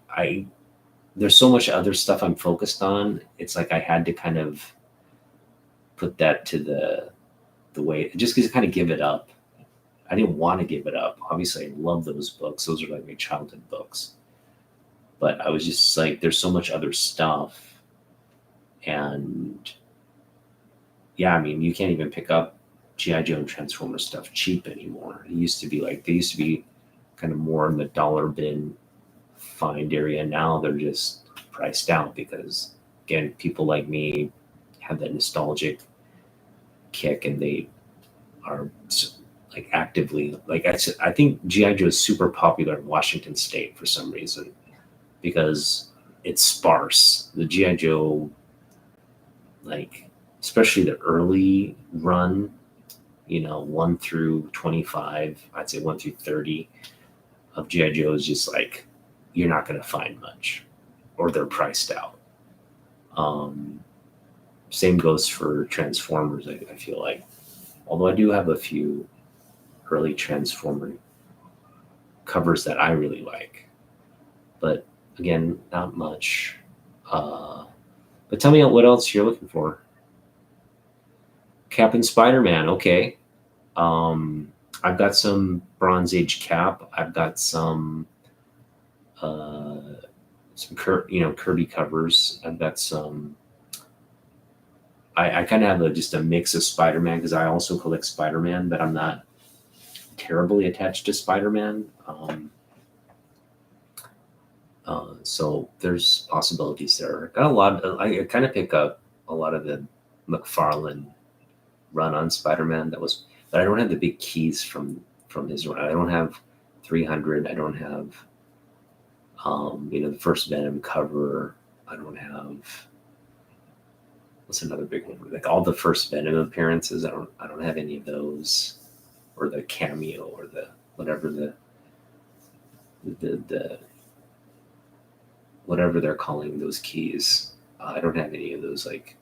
there's so much other stuff I'm focused on. It's like I had to kind of put that to the way just because I kind of give it up. I didn't want to give it up. Obviously, I love those books. Those are like my childhood books. But I was just like, there's so much other stuff. And yeah, I mean, you can't even pick up G.I. Joe and Transformers stuff cheap anymore. They used to be kind of more in the dollar bin find area. Now they're just priced out because, again, people like me have that nostalgic kick and they are like actively like I think GI Joe is super popular in Washington State for some reason because it's sparse. The GI Joe, like especially the early run, 1 through 25, I'd say 1 through 30 of GI Joe is just like you're not going to find much, or they're priced out. Same goes for Transformers. I feel like, although I do have a few early Transformer covers that I really like, but again, not much. But tell me what else you're looking for. Cap and Spider-Man. Okay. I've got some Bronze Age Cap. I've got some Kirby covers. I've got some. I kind of have just a mix of Spider-Man because I also collect Spider-Man, but I'm not terribly attached to Spider-Man. So there's possibilities there. Got a lot. I kind of pick up a lot of the McFarlane run on Spider-Man but I don't have the big keys from from his run. I don't have 300. I don't have, the first Venom cover. I don't have, what's another big one? Like all the first Venom appearances. I don't have any of those, or the cameo, or the whatever the whatever they're calling those keys. I don't have any of those like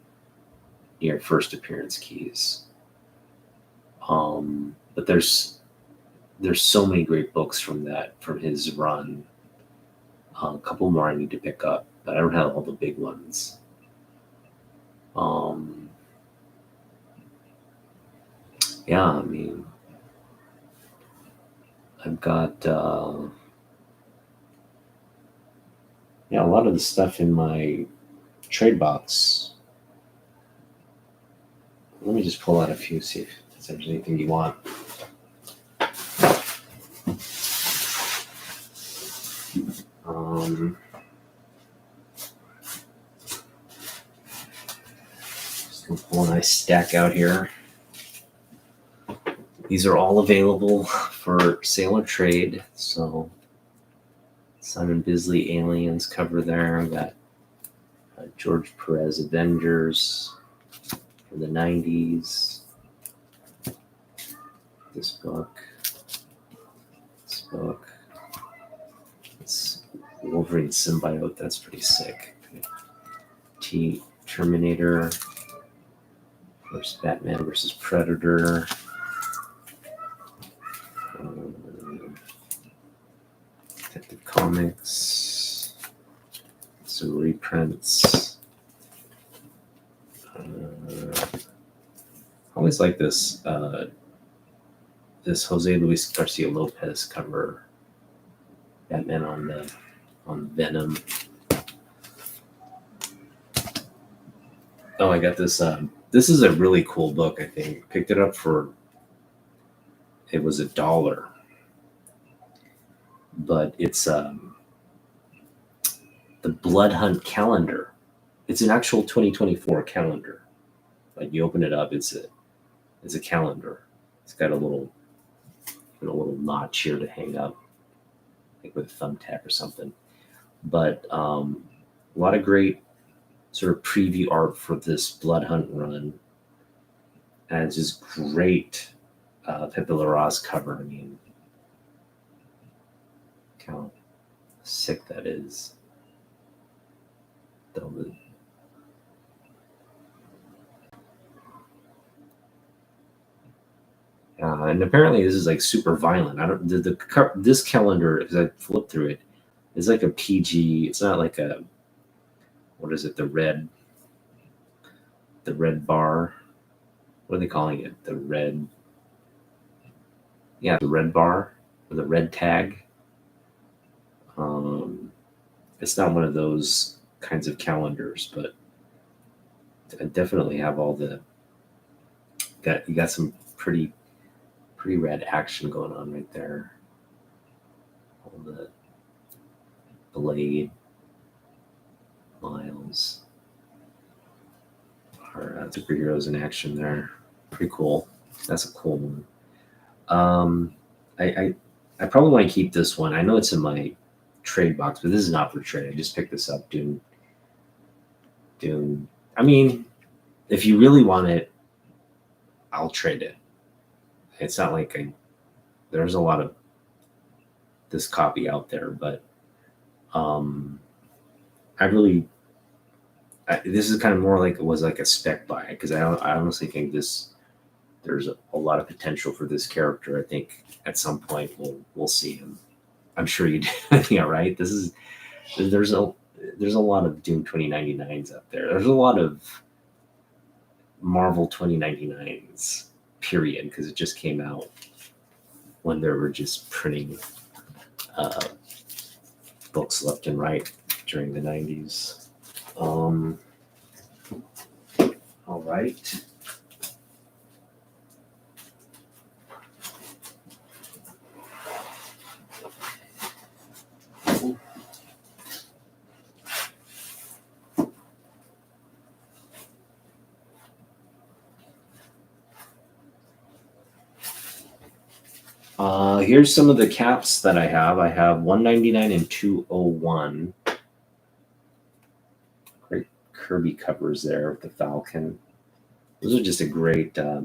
near first appearance keys. But there's so many great books from his run. A couple more I need to pick up, but I don't have all the big ones. Yeah, I mean, I've got a lot of the stuff in my trade box. Let me just pull out a few, see if there's anything you want. Just gonna pull a nice stack out here. These are all available for sale or trade. So Simon Bisley Aliens cover there. I've got George Perez Avengers for the 90s. This book. It's Wolverine Symbiote. That's pretty sick. Terminator. First Batman versus Predator. Detective Comics. Some reprints. I always like this Jose Luis Garcia Lopez cover. Batman on Venom. Oh, I got this. This is a really cool book. I think picked it up for. It was $1, but it's the Blood Hunt calendar. It's an actual 2024 calendar. Like you open it up, it's a calendar. It's got a little notch here to hang up, like with a thumbtack or something. But a lot of great sort of preview art for this Blood Hunt run, and it's just great Pepe Larraz cover. I mean, how sick that is. And apparently this is like super violent. I don't this calendar, as I flip through it, is like a PG. It's not like a, what is it? The red bar. What are they calling it? The red bar or the red tag. It's not one of those kinds of calendars, but I definitely have all the. You got some pretty rad action going on right there. All the Blade, Miles, our superheroes in action there. Pretty cool. That's a cool one. I probably want to keep this one. I know it's in my trade box, but this is not for trade. I just picked this up. Dune. I mean, if you really want it, I'll trade it. It's not like there's a lot of this copy out there, but this is kind of more like it was like a spec buy, because I honestly think there's a lot of potential for this character. I think at some point we'll see him. I'm sure you do. Yeah, right. There's a lot of Doom 2099s out there. There's a lot of Marvel 2099s, period, because it just came out when they were just printing books left and right during the 90s. All right. Here's some of the caps that I have. I have 199 and 201. Great Kirby covers there with the Falcon. Those are just a great, I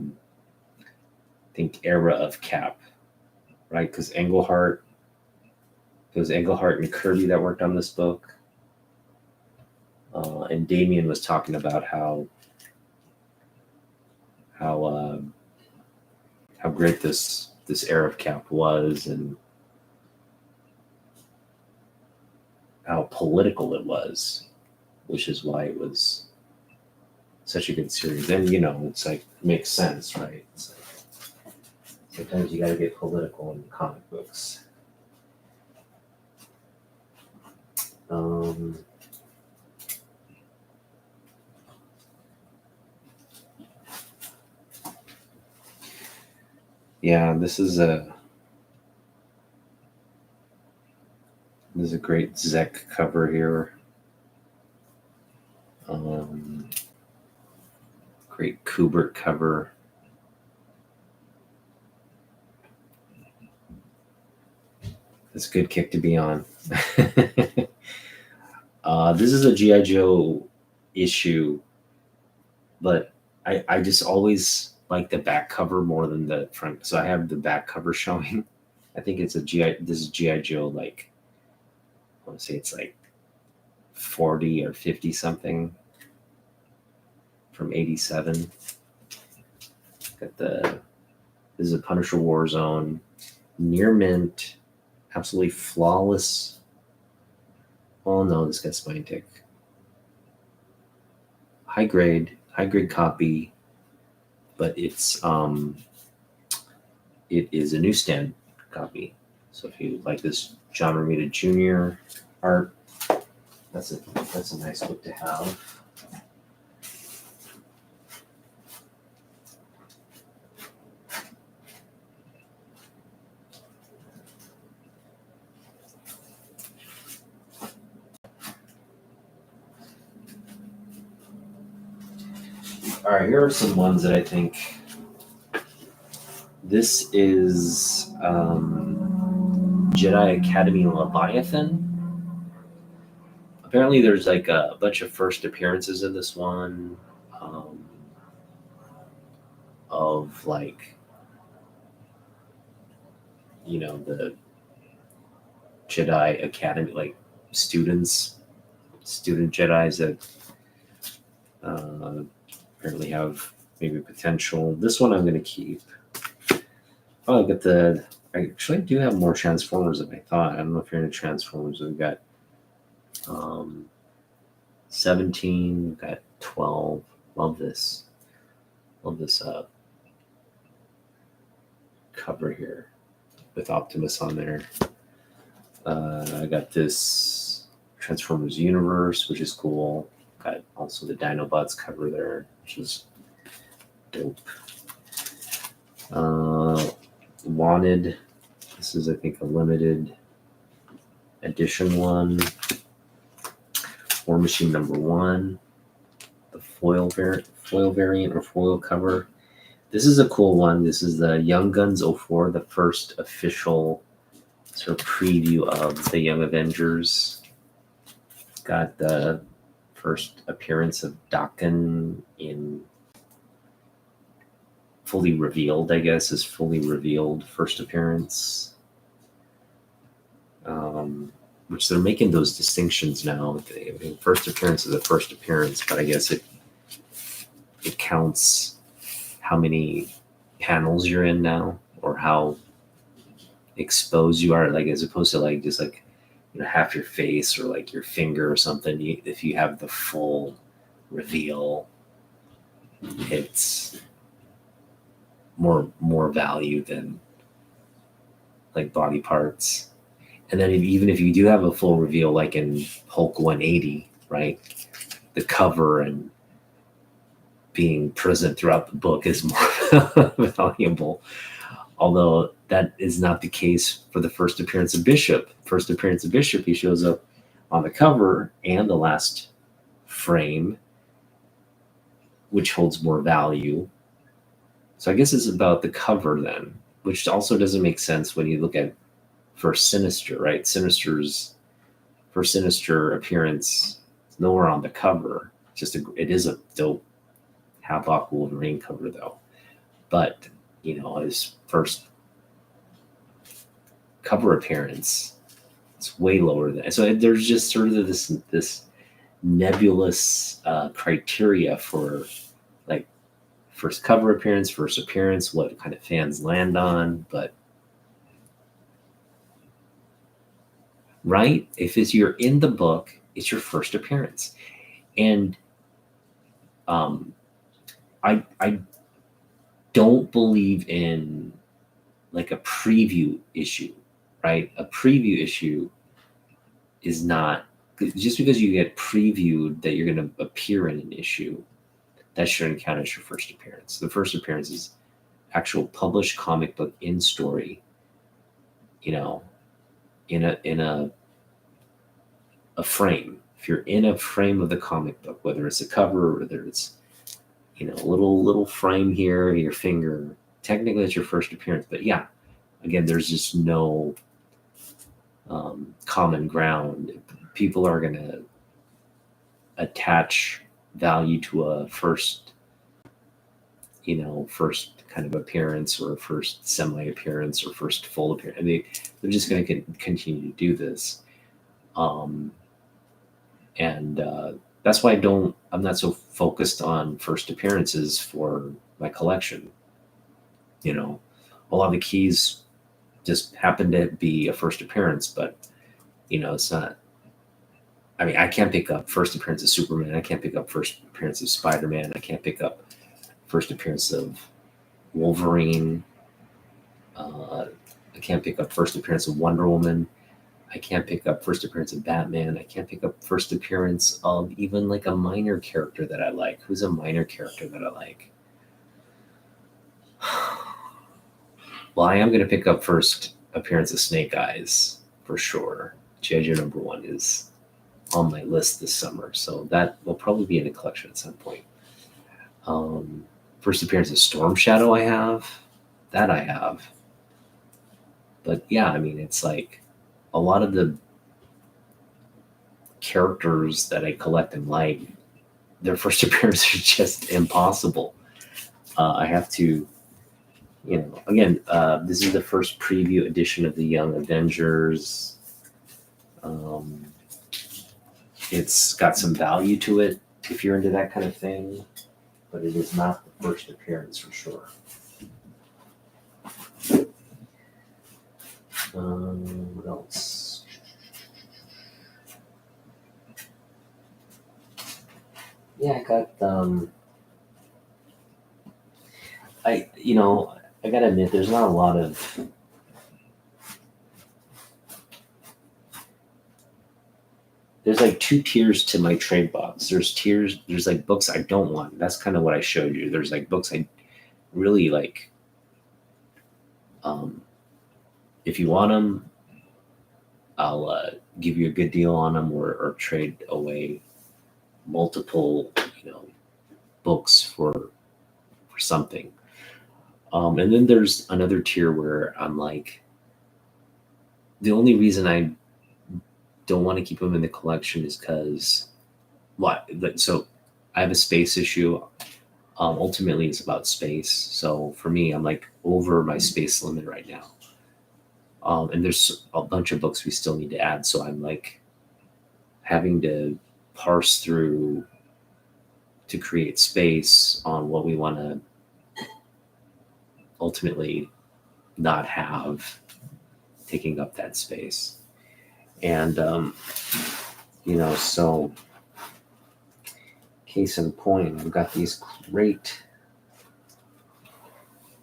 think, era of cap, right? Because Englehart, it was Englehart and Kirby that worked on this book. And Damien was talking about how great this era of cap was, and how political it was, which is why it was such a good series. And it's like makes sense, right? It's like, sometimes you got to get political in comic books. Yeah, this is a great Zek cover here. Great Kubert cover. It's a good kick to be on. This is a G.I. Joe issue, but I just always like the back cover more than the front. So I have the back cover showing. I think it's this is G.I. Joe, like, I want to say it's like 40 or 50 something from 87. Got this is a Punisher Warzone, near mint, absolutely flawless. Oh no, this got spine tick. High grade copy, but it is a newsstand copy. So if you like this John Romita Jr. art, that's a nice book to have. All right, here are some ones that I think. This is Jedi Academy Leviathan. Apparently, there's like a bunch of first appearances in this one, of like, the Jedi Academy, like student Jedis that apparently have maybe potential. This one I'm going to keep. Oh, I actually do have more Transformers than I thought. I don't know if you're into Transformers. We've got 17, we've got 12. Love this cover here with Optimus on there. I got this Transformers Universe, which is cool. Got also the Dinobots cover there, which is dope. Wanted. This is, I think, a limited edition one. War Machine #1. The foil variant or foil cover. This is a cool one. This is the Young Guns 04, the first official sort of preview of the Young Avengers. Got the first appearance of Dakin in fully revealed, I guess, is fully revealed first appearance. Which they're making those distinctions now. I mean, first appearance is a first appearance, but I guess it counts how many panels you're in now, or how exposed you are, like, as opposed to like just like half your face or like your finger or something. If you have the full reveal, it's more value than like body parts. And then even if you do have a full reveal, like in Hulk 180, right, the cover and being present throughout the book is more valuable. Although that is not the case for the first appearance of Bishop. First appearance of Bishop, he shows up on the cover and the last frame, which holds more value. So I guess it's about the cover then. which also doesn't make sense when you look at First Sinister, right? Sinister's first Sinister appearance is nowhere on the cover. It is a dope Havoc Wolverine cover though. But his first cover appearance, it's way lower than. So there's just sort of this nebulous criteria for like first cover appearance, first appearance, what kind of fans land on, but right, if you're in the book, it's your first appearance, and I don't believe in like a preview issue, right? A preview issue is not just because you get previewed that you're going to appear in an issue. That shouldn't count as your first appearance. The first appearance is actual published comic book in story. In a frame. If you're in a frame of the comic book, whether it's a cover or whether it's a little frame here, your finger, technically it's your first appearance. But yeah, again, there's just no common ground. People are going to attach value to a first kind of appearance or first semi-appearance or first full appearance. I mean, they're just going to continue to do this. And that's why I'm not so focused on first appearances for my collection. A lot of the keys just happen to be a first appearance, but it's not. I mean, I can't pick up first appearance of Superman. I can't pick up first appearance of Spider-Man. I can't pick up first appearance of Wolverine. I can't pick up first appearance of Wonder Woman. I can't pick up first appearance of Batman. I can't pick up first appearance of even like a minor character that I like. Who's a minor character that I like? Well, I am going to pick up first appearance of Snake Eyes for sure. G.I. Joe #1 is on my list this summer, so that will probably be in the collection at some point. First appearance of Storm Shadow I have. But yeah, I mean, it's like a lot of the characters that I collect and like, their first appearance is just impossible. I have to, again, this is the first preview edition of the Young Avengers. It's got some value to it if you're into that kind of thing, but it is not the first appearance for sure. What else? Yeah, I got I gotta admit, there's not a lot of there's like two tiers to my trade box. There's like books I don't want. That's kind of what I showed you. There's like books I really like. If you want them, I'll give you a good deal on them or trade away multiple, books for something. And then there's another tier where I'm like, the only reason I don't want to keep them in the collection is because so I have a space issue. Ultimately it's about space. So for me, I'm like over my space limit right now. And there's a bunch of books we still need to add. So I'm like having to parse through to create space on what we want to ultimately not have taking up that space. And, so case in point, I've got these great,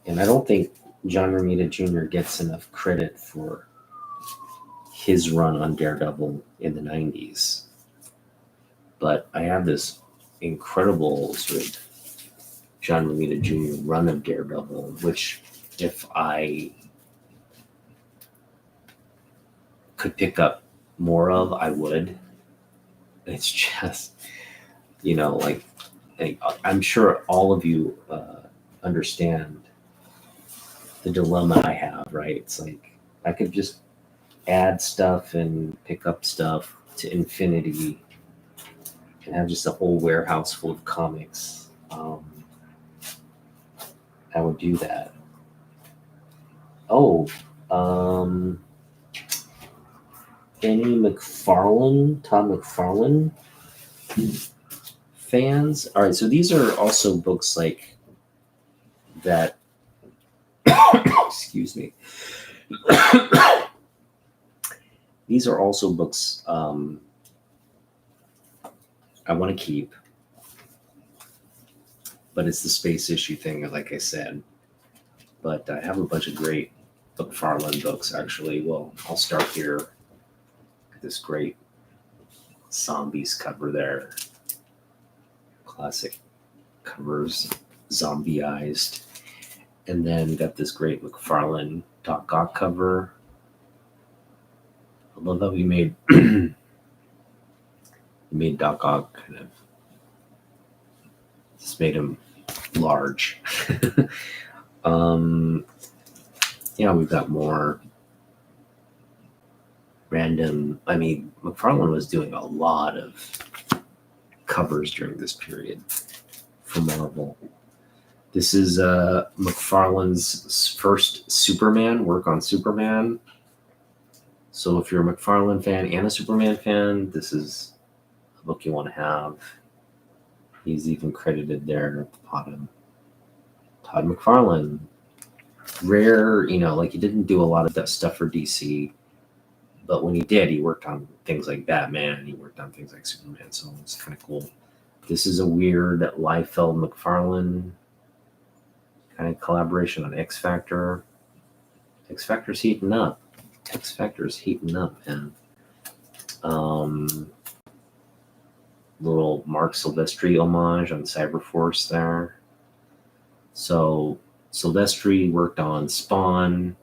and I don't think John Romita Jr. gets enough credit for his run on Daredevil in the 90s. But I have this incredible sort of John Romita Jr. run of Daredevil, which if I could pick up more of, I would. It's just, I'm sure all of you understand the dilemma I have, right? It's like I could just add stuff and pick up stuff to infinity and have just a whole warehouse full of comics. I would do that. Oh, um, any Todd McFarlane fans? All right, so these are also books like that. Excuse me. These are also books I want to keep, but it's the space issue thing, like I said. But I have a bunch of great McFarlane books, actually. Well, I'll start here. This great zombies cover there. Classic covers, zombieized. And then got this great McFarlane Doc Ock cover. I love that we made Doc Ock kind of just made him large. Yeah, we've got more random. I mean, McFarlane was doing a lot of covers during this period for Marvel. This is McFarlane's first Superman work on Superman. So if you're a McFarlane fan and a Superman fan, this is a book you want to have. He's even credited there at the bottom. Todd McFarlane. Rare, like he didn't do a lot of that stuff for DC, but when he did, he worked on things like Batman, he worked on things like Superman, so it's kind of cool. This is a weird Liefeld McFarlane kind of collaboration on X Factor. X Factor's heating up. X Factor's heating up, man. Little Mark Silvestri homage on Cyberforce there. So Silvestri worked on Spawn.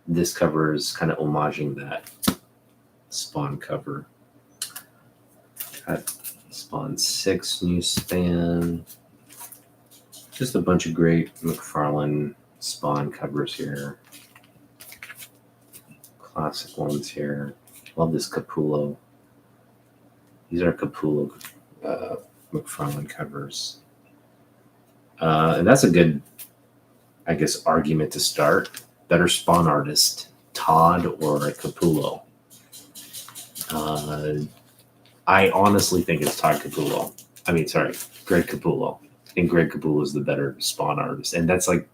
This cover is kind of homaging that Spawn cover. Got Spawn 6 new span. Just a bunch of great McFarlane Spawn covers here. Classic ones here. Love this Capullo. These are Capullo McFarlane covers. And that's a good, I guess, argument to start. Better Spawn artist, Todd or Capullo? I honestly think it's Todd Capullo. Greg Capullo. I think Greg Capullo is the better Spawn artist. And that's like,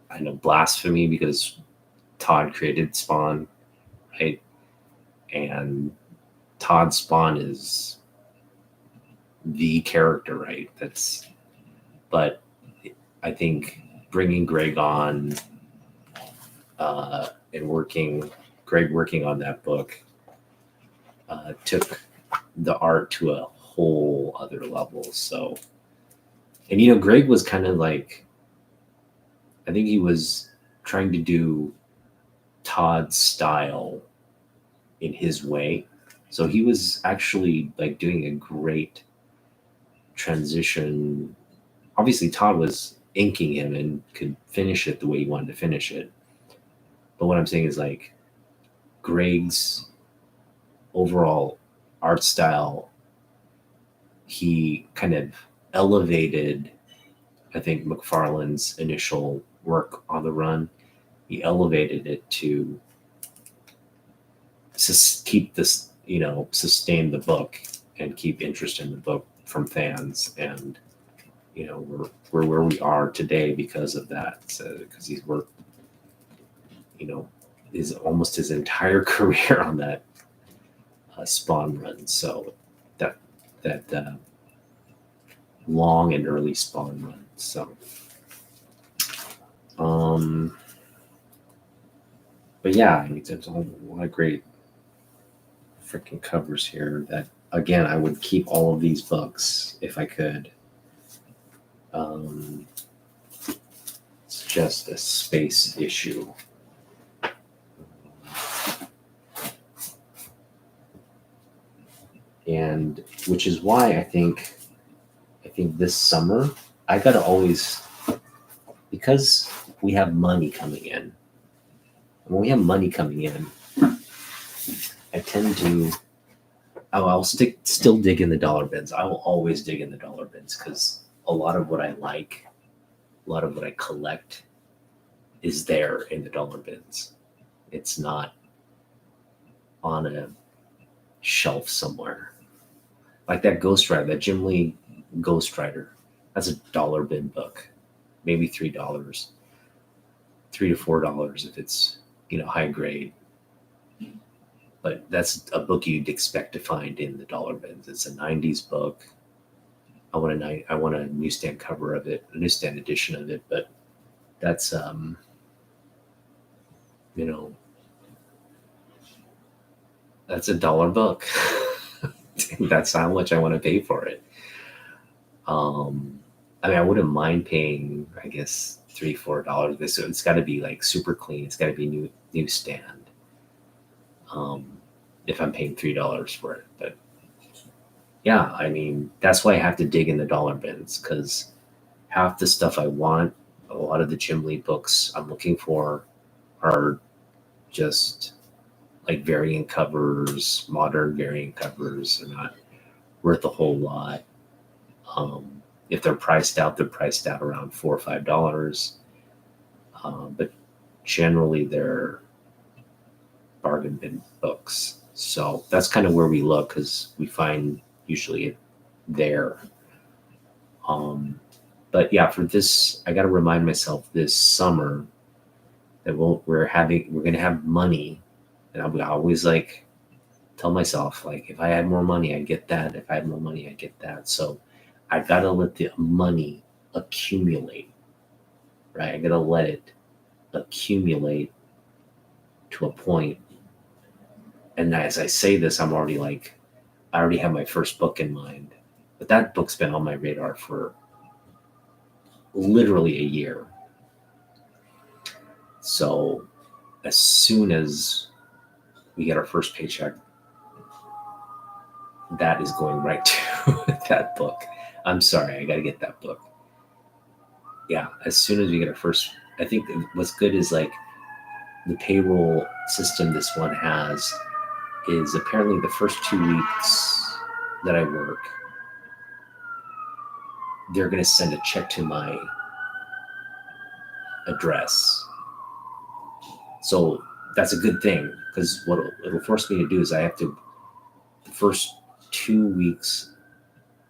I know, blasphemy because Todd created Spawn, right? And Todd Spawn is the character, right? But I think bringing Greg on and Greg working on that book took the art to a whole other level. So, and Greg was kind of like, I think he was trying to do Todd's style in his way. So he was actually like doing a great transition. Obviously, Todd was inking him and could finish it the way he wanted to finish it. But what I'm saying is like Greg's overall art style, he kind of elevated, I think, McFarlane's initial work on the run. He elevated it to keep this, sustain the book and keep interest in the book from fans. And, we're where we are today because of that. Because he's worked, is almost his entire career on that Spawn run. So that long and early Spawn run. So, but yeah, there's a lot of great freaking covers here that, again, I would keep all of these books if I could. It's just a space issue. And which is why I think this summer I gotta always, because we have money coming in. When we have money coming in, I tend to, I'll still dig in the dollar bins. I will always dig in the dollar bins because a lot of what I like, a lot of what I collect is there in the dollar bins. It's not on a shelf somewhere. Like that Ghost Rider, that Jim Lee Ghost Rider, that's a dollar bin book, maybe $3, $3 to $4 if it's, high grade. But that's a book you'd expect to find in the dollar bins. It's a 90s book. I want a newsstand cover of it, a newsstand edition of it, but that's that's a dollar book. That's how much I want to pay for it. I wouldn't mind paying, I guess, $3, $4. So it's got to be like super clean. It's got to be newsstand. If I'm paying $3 for it, but yeah, that's why I have to dig in the dollar bins because half the stuff I want, a lot of the Jim Lee books I'm looking for are just like variant covers, modern variant covers. They're not worth a whole lot. If they're priced out around $4 or $5. But generally they're bargain bin books. So that's kind of where we look because we find usually it there. But yeah, for this, I got to remind myself this summer that we're going to have money. And I always like tell myself, like, if I had more money, I'd get that. If I had more money, I'd get that. So I got to let the money accumulate, right? I got to let it accumulate to a point. And as I say this, I already have my first book in mind, but that book's been on my radar for literally a year. So as soon as we get our first paycheck, that is going right to that book. I'm sorry, I got to get that book. Yeah, as soon as we get our first, I think what's good is like the payroll system this one has is apparently the first 2 weeks that I work, they're going to send a check to my address. So that's a good thing because what it'll force me to do is I have to, the first 2 weeks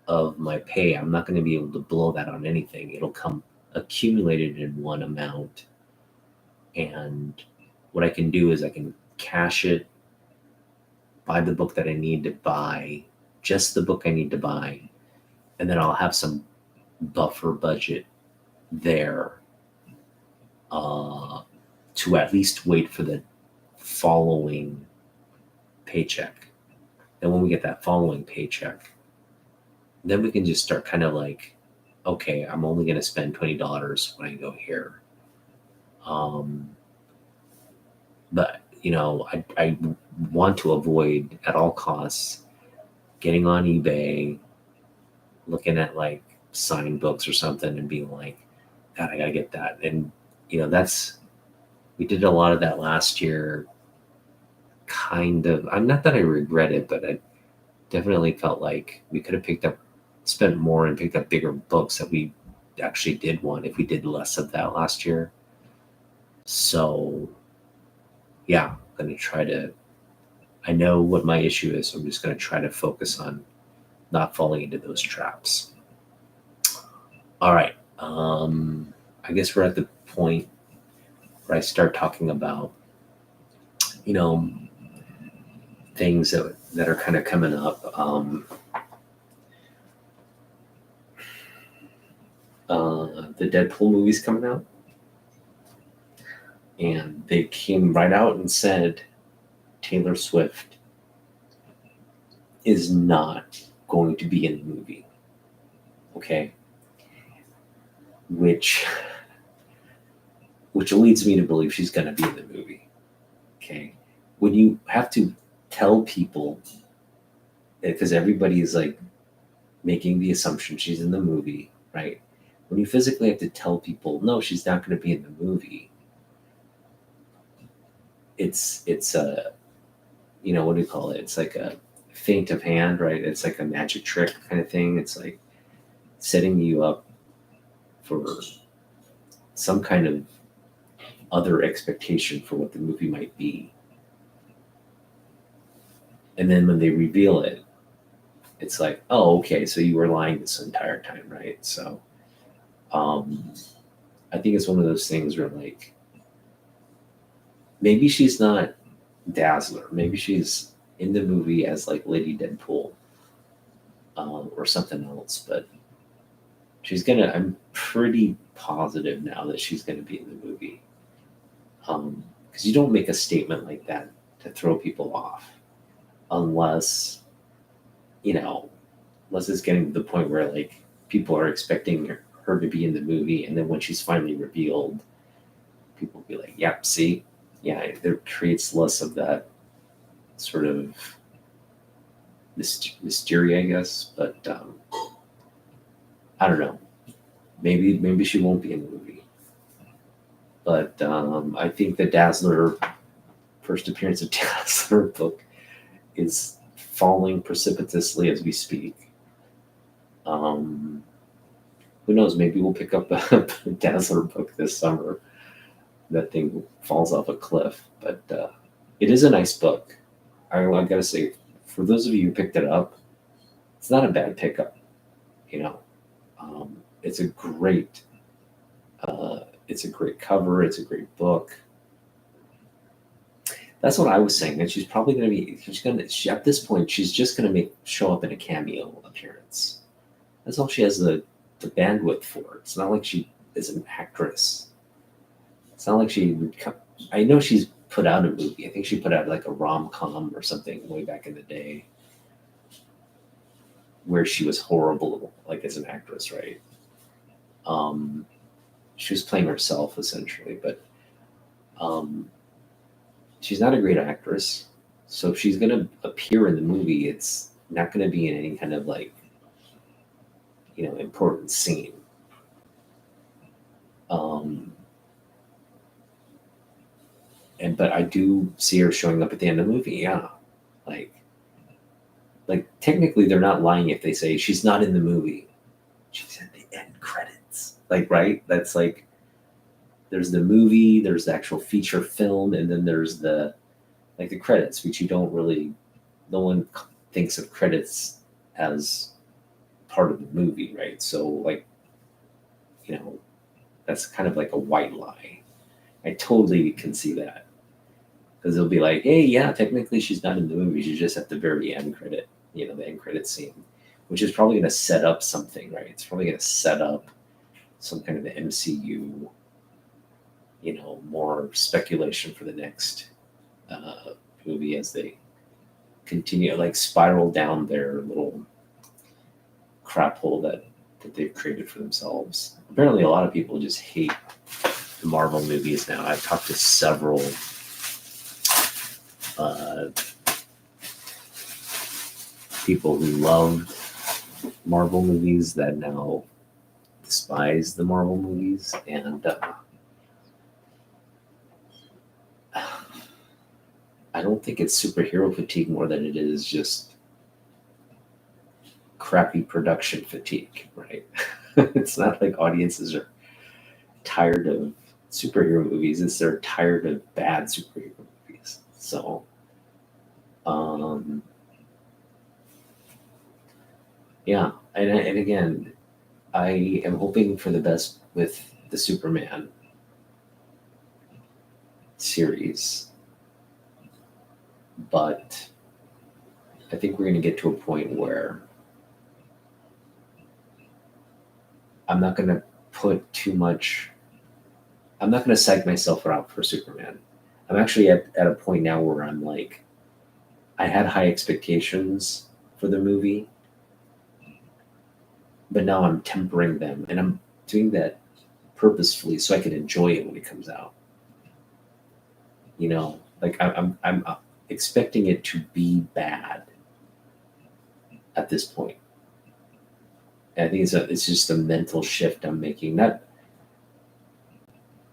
of my pay, I'm not going to be able to blow that on anything. It'll come accumulated in one amount. And what I can do is I can cash it, buy the book that I need to buy, just the book I need to buy, and then I'll have some buffer budget there to at least wait for the following paycheck. And when we get that following paycheck, then we can just start kind of like, okay, I'm only going to spend $20 when I go here. But I want to avoid at all costs getting on eBay, looking at like signed books or something and being like, God, I gotta get that. And we did a lot of that last year. Kind of, I'm not that I regret it, but I definitely felt like we could have spent more and picked up bigger books that we actually did want if we did less of that last year. So yeah, I'm going to try to, I know what my issue is. So I'm just going to try to focus on not falling into those traps. All right. I guess we're at the point where I start talking about, things that are kind of coming up. The Deadpool movie's coming out. And they came right out and said Taylor Swift is not going to be in the movie. Okay? Which leads me to believe she's going to be in the movie. Okay? When you have to tell people, because everybody is like making the assumption she's in the movie, right? When you physically have to tell people, no, she's not going to be in the movie, it's a, what do you call it? It's like a feint of hand, right? It's like a magic trick kind of thing. It's like setting you up for some kind of other expectation for what the movie might be. And then when they reveal it, it's like, oh, okay, so you were lying this entire time, right? So um, I think it's one of those things where, like, maybe she's not Dazzler. Maybe she's in the movie as like Lady Deadpool, or something else. But I'm pretty positive now that she's gonna be in the movie. Because you don't make a statement like that to throw people off, unless, you know, unless it's getting to the point where, like, people are expecting her to be in the movie, and then when she's finally revealed, people will be like, "Yep, see, yeah," it creates less of that sort of mystery, I guess. But I don't know. Maybe she won't be in the movie. But I think the Dazzler first appearance of Dazzler book is falling precipitously as we speak. Who knows? Maybe we'll pick up a Dazzler book this summer. That thing falls off a cliff. But it is a nice book. I gotta say, for those of you who picked it up, it's not a bad pickup. You know, it's a great, it's a great cover. It's a great book. That's what I was saying. That she's probably going to be. At this point, she's just going to show up in a cameo appearance. That's all she has the bandwidth for. It's not like she is an actress. It's not like she would come. I know she's put out a movie. I think she put out like a rom-com or something way back in the day, where she was horrible, like, as an actress, right? She was playing herself essentially, but she's not a great actress. So if she's going to appear in the movie, it's not going to be in any kind of, like, important scene. But I do see her showing up at the end of the movie. Yeah, like technically they're not lying if they say she's not in the movie. She's at the end credits. Like, right? That's like, there's the movie, there's the actual feature film, and then there's the credits, which no one thinks of credits as part of the movie, right? So, like, that's kind of like a white lie. I totally can see that, because they'll be like, hey, yeah, technically she's not in the movie, she's just at the very end credit, the end credit scene, which is probably going to set up something, right? It's probably going to set up some kind of MCU, more speculation for the next movie, as they continue, like, spiral down their little crap hole that they've created for themselves. Apparently, a lot of people just hate the Marvel movies now. I've talked to several people who loved Marvel movies that now despise the Marvel movies, and I don't think it's superhero fatigue more than it is just crappy production fatigue, right? It's not like audiences are tired of superhero movies, it's they're tired of bad superhero movies. So yeah, and again, I am hoping for the best with the Superman series, but I think we're going to get to a point where I'm not going to put too much. I'm not going to psych myself out for Superman. I'm actually at a point now where I'm like, I had high expectations for the movie, but now I'm tempering them, and I'm doing that purposefully so I can enjoy it when it comes out. Like, I'm expecting it to be bad at this point, And I think it's just a mental shift I'm making. That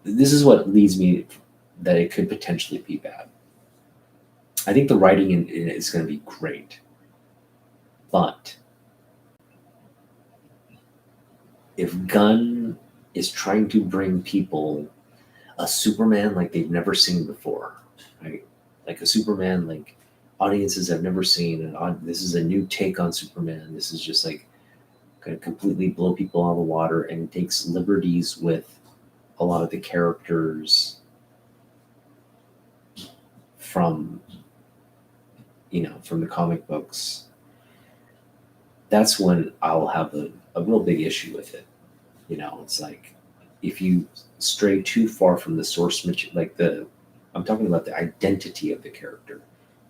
this is what leads me that it could potentially be bad. I think the writing in it is going to be great, but if Gunn is trying to bring people a Superman like they've never seen before, right? Like a Superman like audiences have never seen, and this is a new take on Superman. This is just like going to completely blow people out of the water and takes liberties with a lot of the characters from from the comic books. That's when I'll have a real big issue with it. It's like if you stray too far from the source material, I'm talking about the identity of the character.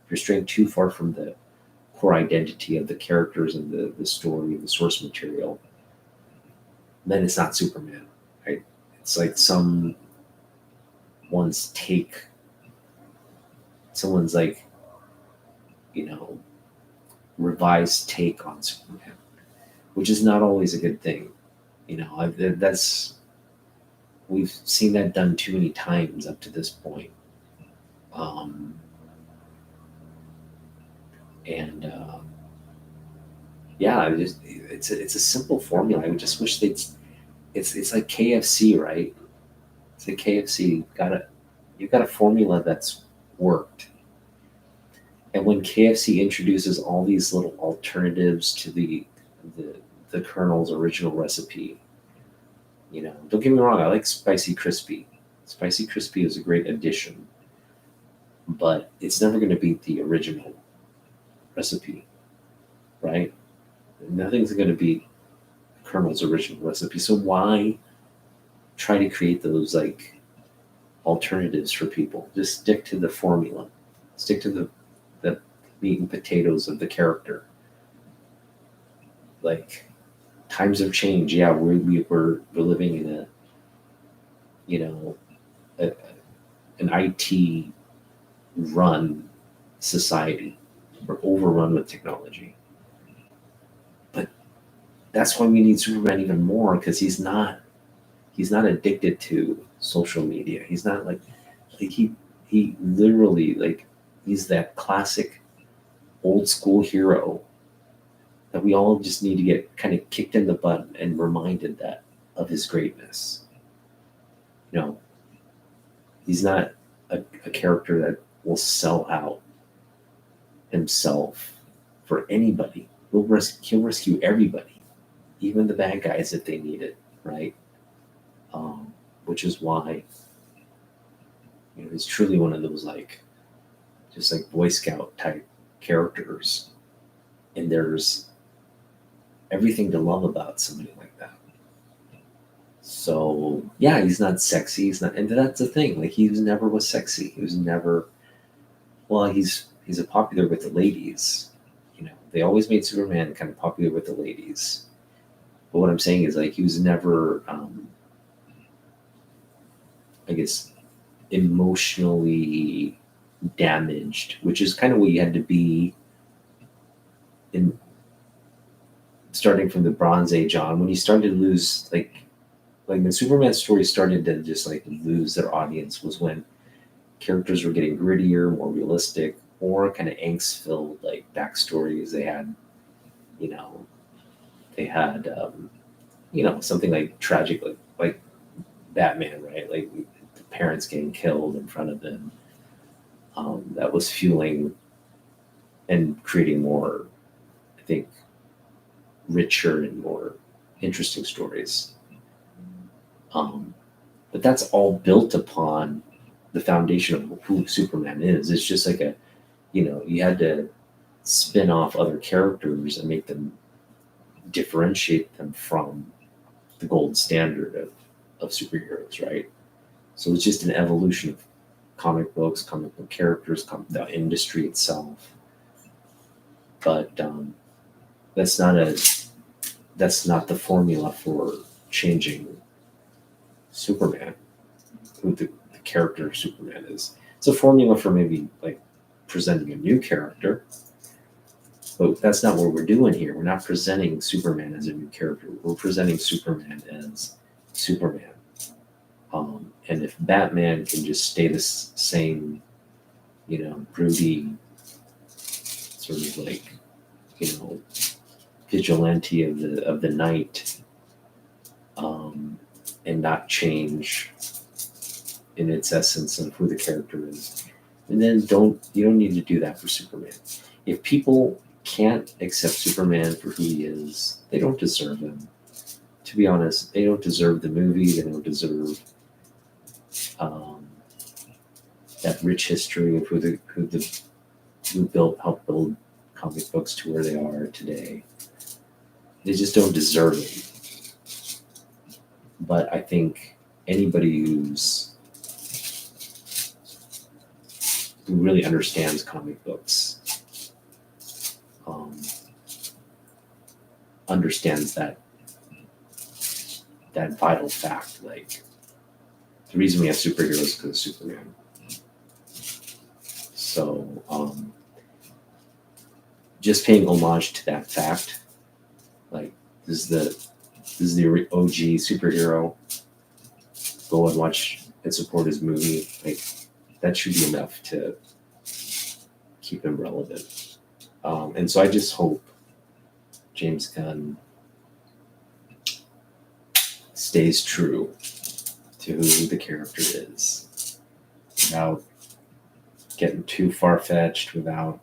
If you're straying too far from the core identity of the characters and the story and the source material, then it's not Superman, right? It's like someone's like, revised take on Superman, which is not always a good thing. We've seen that done too many times up to this point. Um, and yeah, it's a simple formula. I just wish it's like KFC, right? It's like KFC. You've got a formula that's worked. And when KFC introduces all these little alternatives to the the Colonel's original recipe, don't get me wrong, I like spicy crispy. Spicy crispy is a great addition, but it's never going to beat the original recipe, right? Nothing's going to beat Colonel's original recipe. So why try to create those like alternatives for people? Just stick to the formula. Stick to the meat and potatoes of the character. Like times have changed. Yeah, we're living in a an IT run society. We're overrun with technology. But that's why we need Superman even more, because he's not addicted to social media. He's not like he literally like he's that classic old school hero that we all just need to get kind of kicked in the butt and reminded that of his greatness. He's not a character that will sell out himself for anybody. He'll rescue everybody, even the bad guys if they need it, right? Which is why he's truly one of those like just like Boy Scout type characters, and there's everything to love about somebody like that. So yeah, he's not sexy. He's not, and that's the thing. Like he never was sexy. He was never. Well, he's a popular with the ladies. They always made Superman kind of popular with the ladies. But what I'm saying is like he was never, I guess, emotionally damaged, which is kind of what you had to be in starting from the Bronze Age on, when you started to lose like when Superman stories started to just like lose their audience was when characters were getting grittier, more realistic, or kind of angst filled like backstories. You know, they had something like tragic, like Batman, right? Like the parents getting killed in front of them. That was fueling and creating more, I think, richer and more interesting stories. But that's all built upon the foundation of who Superman is. It's just like you had to spin off other characters and make them differentiate them from the gold standard of superheroes, right? So it's just an evolution of comic books, comic book characters, the industry itself. But that's not the formula for changing Superman, who the character of Superman is. It's a formula for maybe like presenting a new character, But that's not what we're doing here. We're not presenting Superman as a new character. We're presenting Superman as Superman. And if Batman can just stay the same, broody, sort of like, vigilante of the night, and not change in its essence of who the character is, and then you don't need to do that for Superman. If people can't accept Superman for who he is, they don't deserve him. To be honest, they don't deserve the movie. They don't deserve that rich history of who helped build comic books to where they are today. They just don't deserve it. But I think anybody who really understands comic books understands that vital fact. Like, the reason we have superheroes is because of Superman. So just paying homage to that fact, like, this is the OG superhero. Go and watch and support his movie. Like, that should be enough to keep him relevant. And so I just hope James Gunn stays true to who the character is, without getting too far-fetched, without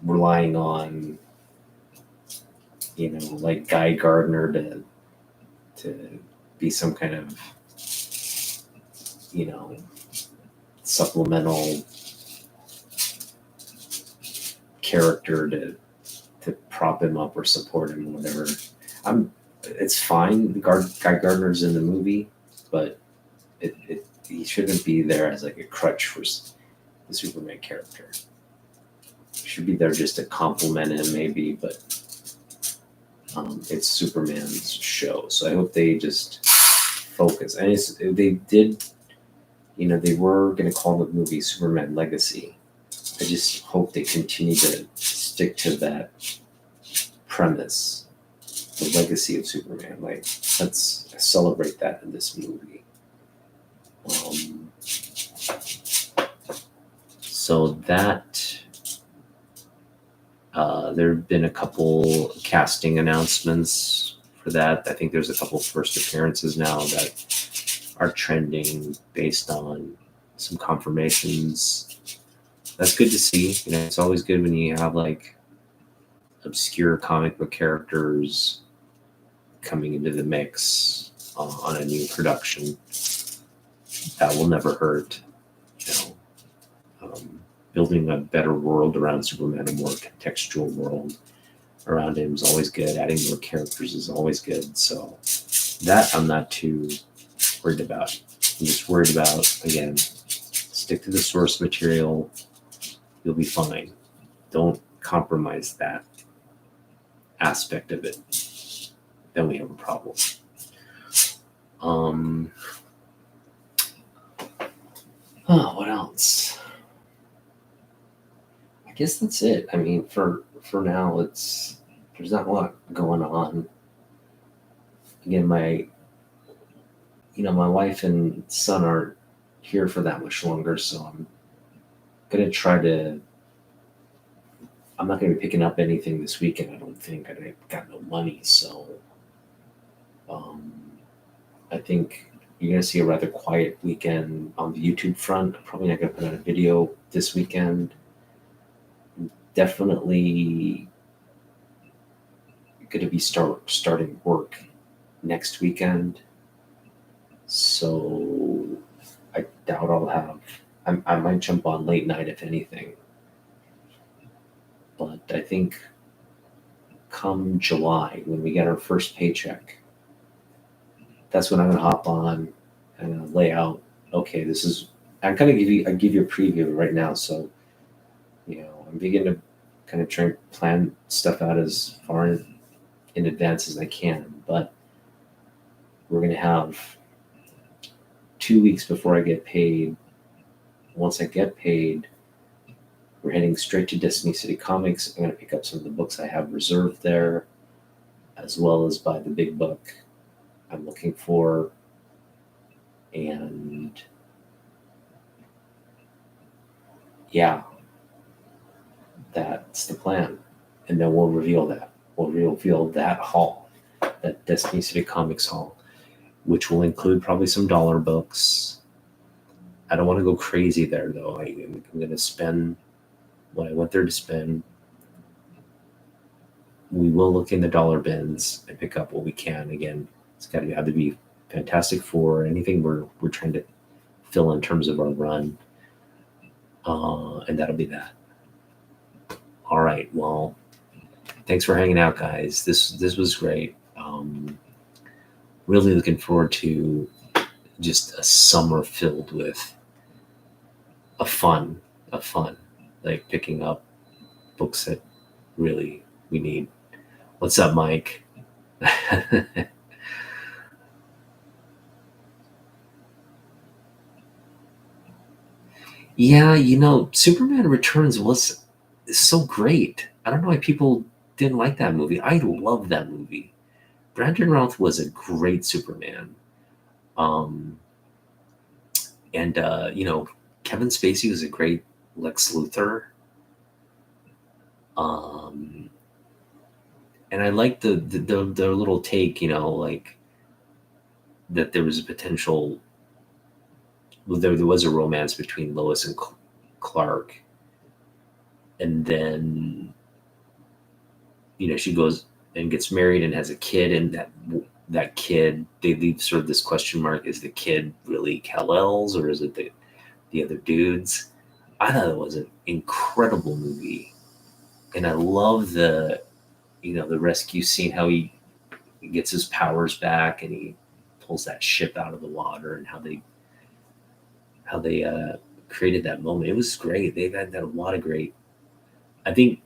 relying on, like Guy Gardner to be some kind of, supplemental character to prop him up or support him or whatever. It's fine. Guy Gardner's in the movie, but he shouldn't be there as like a crutch for the Superman character. He should be there just to compliment him, maybe, but it's Superman's show. So I hope they just focus. And they did, they were going to call the movie Superman Legacy. I just hope they continue to stick to that premise, the legacy of Superman. Like, let's celebrate that in this movie. So that there have been a couple casting announcements for that. I think there's a couple first appearances now that are trending based on some confirmations. That's good to see. It's always good when you have like obscure comic book characters coming into the mix on a new production. That will never hurt. Building a better world around Superman, a more contextual world around him is always good. Adding more characters is always good. So that I'm not too worried about. I'm just worried about, again, stick to the source material. You'll be fine. Don't compromise that aspect of it. Then we have a problem. What else? I guess that's it. I mean, for now, there's not a lot going on. Again, my wife and son aren't here for that much longer, so I'm gonna try to. I'm not gonna be picking up anything this weekend. I don't think. I've got no money, so I think you're gonna see a rather quiet weekend on the YouTube front. I'm probably not gonna put out a video this weekend. Definitely going to be starting work next weekend, so I doubt I'll have. I might jump on late night if anything, but I think come July, when we get our first paycheck, that's when I'm going to hop on and lay out. Okay, this is. I'm kind of give you a preview right now, so I'm beginning to kind of try and plan stuff out as far in advance as I can, but we're going to have 2 weeks before I get paid. Once I get paid, we're heading straight to Destiny City Comics. I'm going to pick up some of the books I have reserved there, as well as buy the big book I'm looking for. And yeah, that's the plan. And then we'll reveal that. We'll reveal that haul, that Destiny City Comics haul, which will include probably some dollar books. I don't want to go crazy there though. I'm going to spend what I went there to spend. We will look in the dollar bins and pick up what we can. Again, it's got to have to be Fantastic Four, anything we're trying to fill in terms of our run, and that'll be that. All right. Well, thanks for hanging out, guys. This was great. Really looking forward to just a summer filled with a fun, like picking up books that really we need. What's up, Mike? Yeah, Superman Returns was so great. I don't know why people didn't like that movie. I love that movie. Brandon Routh was a great Superman. Um, and Kevin Spacey was a great Lex Luthor. Um, and I liked the little take, like that there was a potential. Well, there was a romance between Lois and Clark, and then she goes and gets married and has a kid, and that kid, they leave sort of this question mark: is the kid really Kal-El's, or is it the other dudes? I thought it was an incredible movie, and I love the rescue scene, how he gets his powers back and he pulls that ship out of the water, and how they created that moment. It was great. They've had a lot of great. I think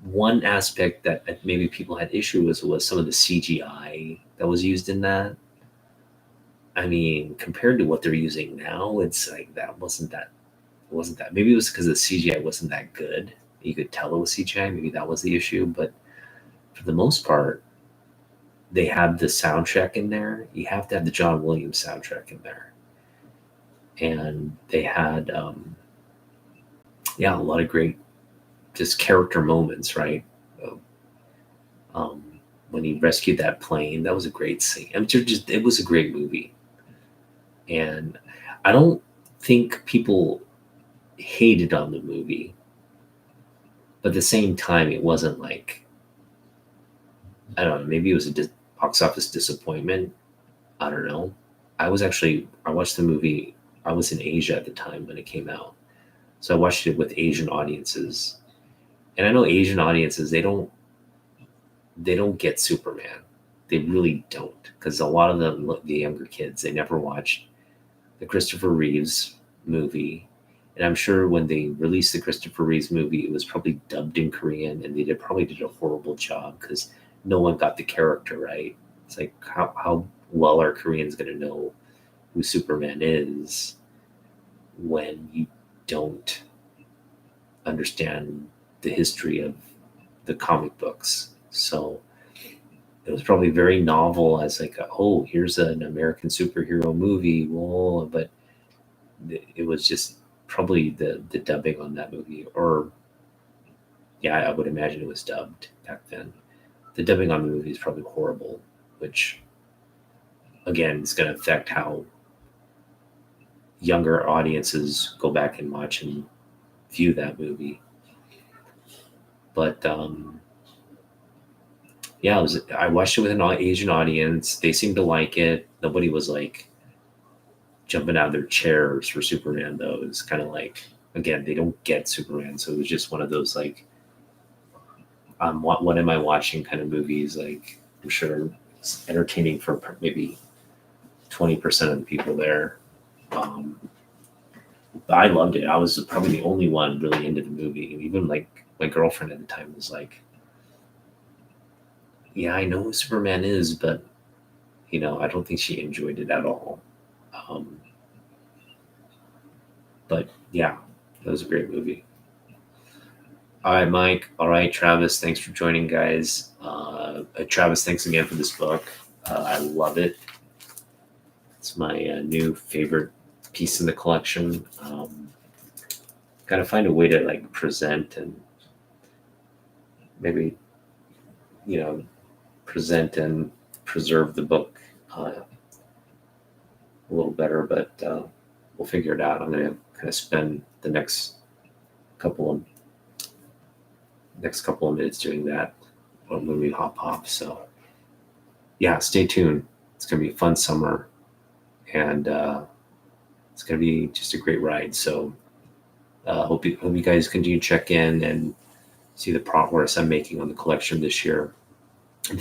one aspect that maybe people had issue with was some of the CGI that was used in that. I mean, compared to what they're using now, it's like that wasn't that. Maybe it was because the CGI wasn't that good. You could tell it was CGI. Maybe that was the issue. But for the most part, they had the soundtrack in there. You have to have the John Williams soundtrack in there, and they had yeah, a lot of great just character moments, right? Um, um, when he rescued that plane, that was a great scene. I mean, it was a great movie, and I don't think people hated on the movie, but at the same time, it wasn't like, I don't know. Maybe it was a box office disappointment. I don't know. I watched the movie. I was in Asia at the time when it came out, so I watched it with Asian audiences, and I know Asian audiences, they don't get Superman. They really don't, because a lot of them, the younger kids, they never watched the Christopher Reeves movie. And I'm sure when they released the Christopher Reeves movie, it was probably dubbed in Korean, and probably did a horrible job because no one got the character right. It's like, how well are Koreans going to know who Superman is when you don't understand the history of the comic books? So it was probably very novel as like, oh, here's an American superhero movie. Well, but it was just probably the dubbing on that movie, or yeah, I would imagine it was dubbed back then. The dubbing on the movie is probably horrible, which again is going to affect how younger audiences go back and watch and view that movie. But yeah, I watched it with an Asian audience. They seemed to like it. Nobody was like jumping out of their chairs for Superman, though. It was kind of like, again, they don't get Superman, so it was just one of those like, what am I watching kind of movies. Like, I'm sure it's entertaining for maybe 20% of the people there. Um, but I loved it. I was probably the only one really into the movie. Even like my girlfriend at the time was like, "Yeah, I know who Superman is, but I don't think she enjoyed it at all." Um, but yeah, that was a great movie. All right, Mike. All right, Travis. Thanks for joining, guys. Travis, thanks again for this book. I love it. It's my new favorite piece in the collection. Got to find a way to like present and maybe present and preserve the book a little better, but we'll figure it out. I'm going to kind of spend the couple of next couple of minutes doing that when we hop. So yeah, stay tuned. It's going to be a fun summer, and it's going to be just a great ride. So hope you guys continue to check in and see the progress I'm making on the collection this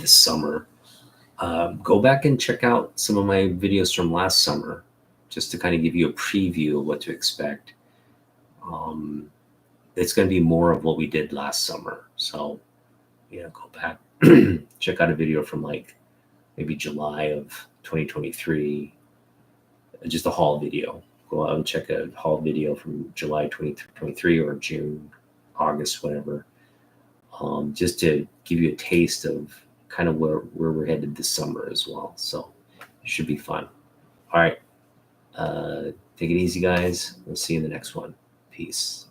summer. Go back and check out some of my videos from last summer, just to kind of give you a preview of what to expect. It's going to be more of what we did last summer. So, go back, check out a video from like maybe July of 2023, just a haul video. Go out and check a haul video from July 2023 or June, August, whatever, just to give you a taste of kind of where we're headed this summer as well. So it should be fun. All right. Take it easy, guys. We'll see you in the next one. Peace.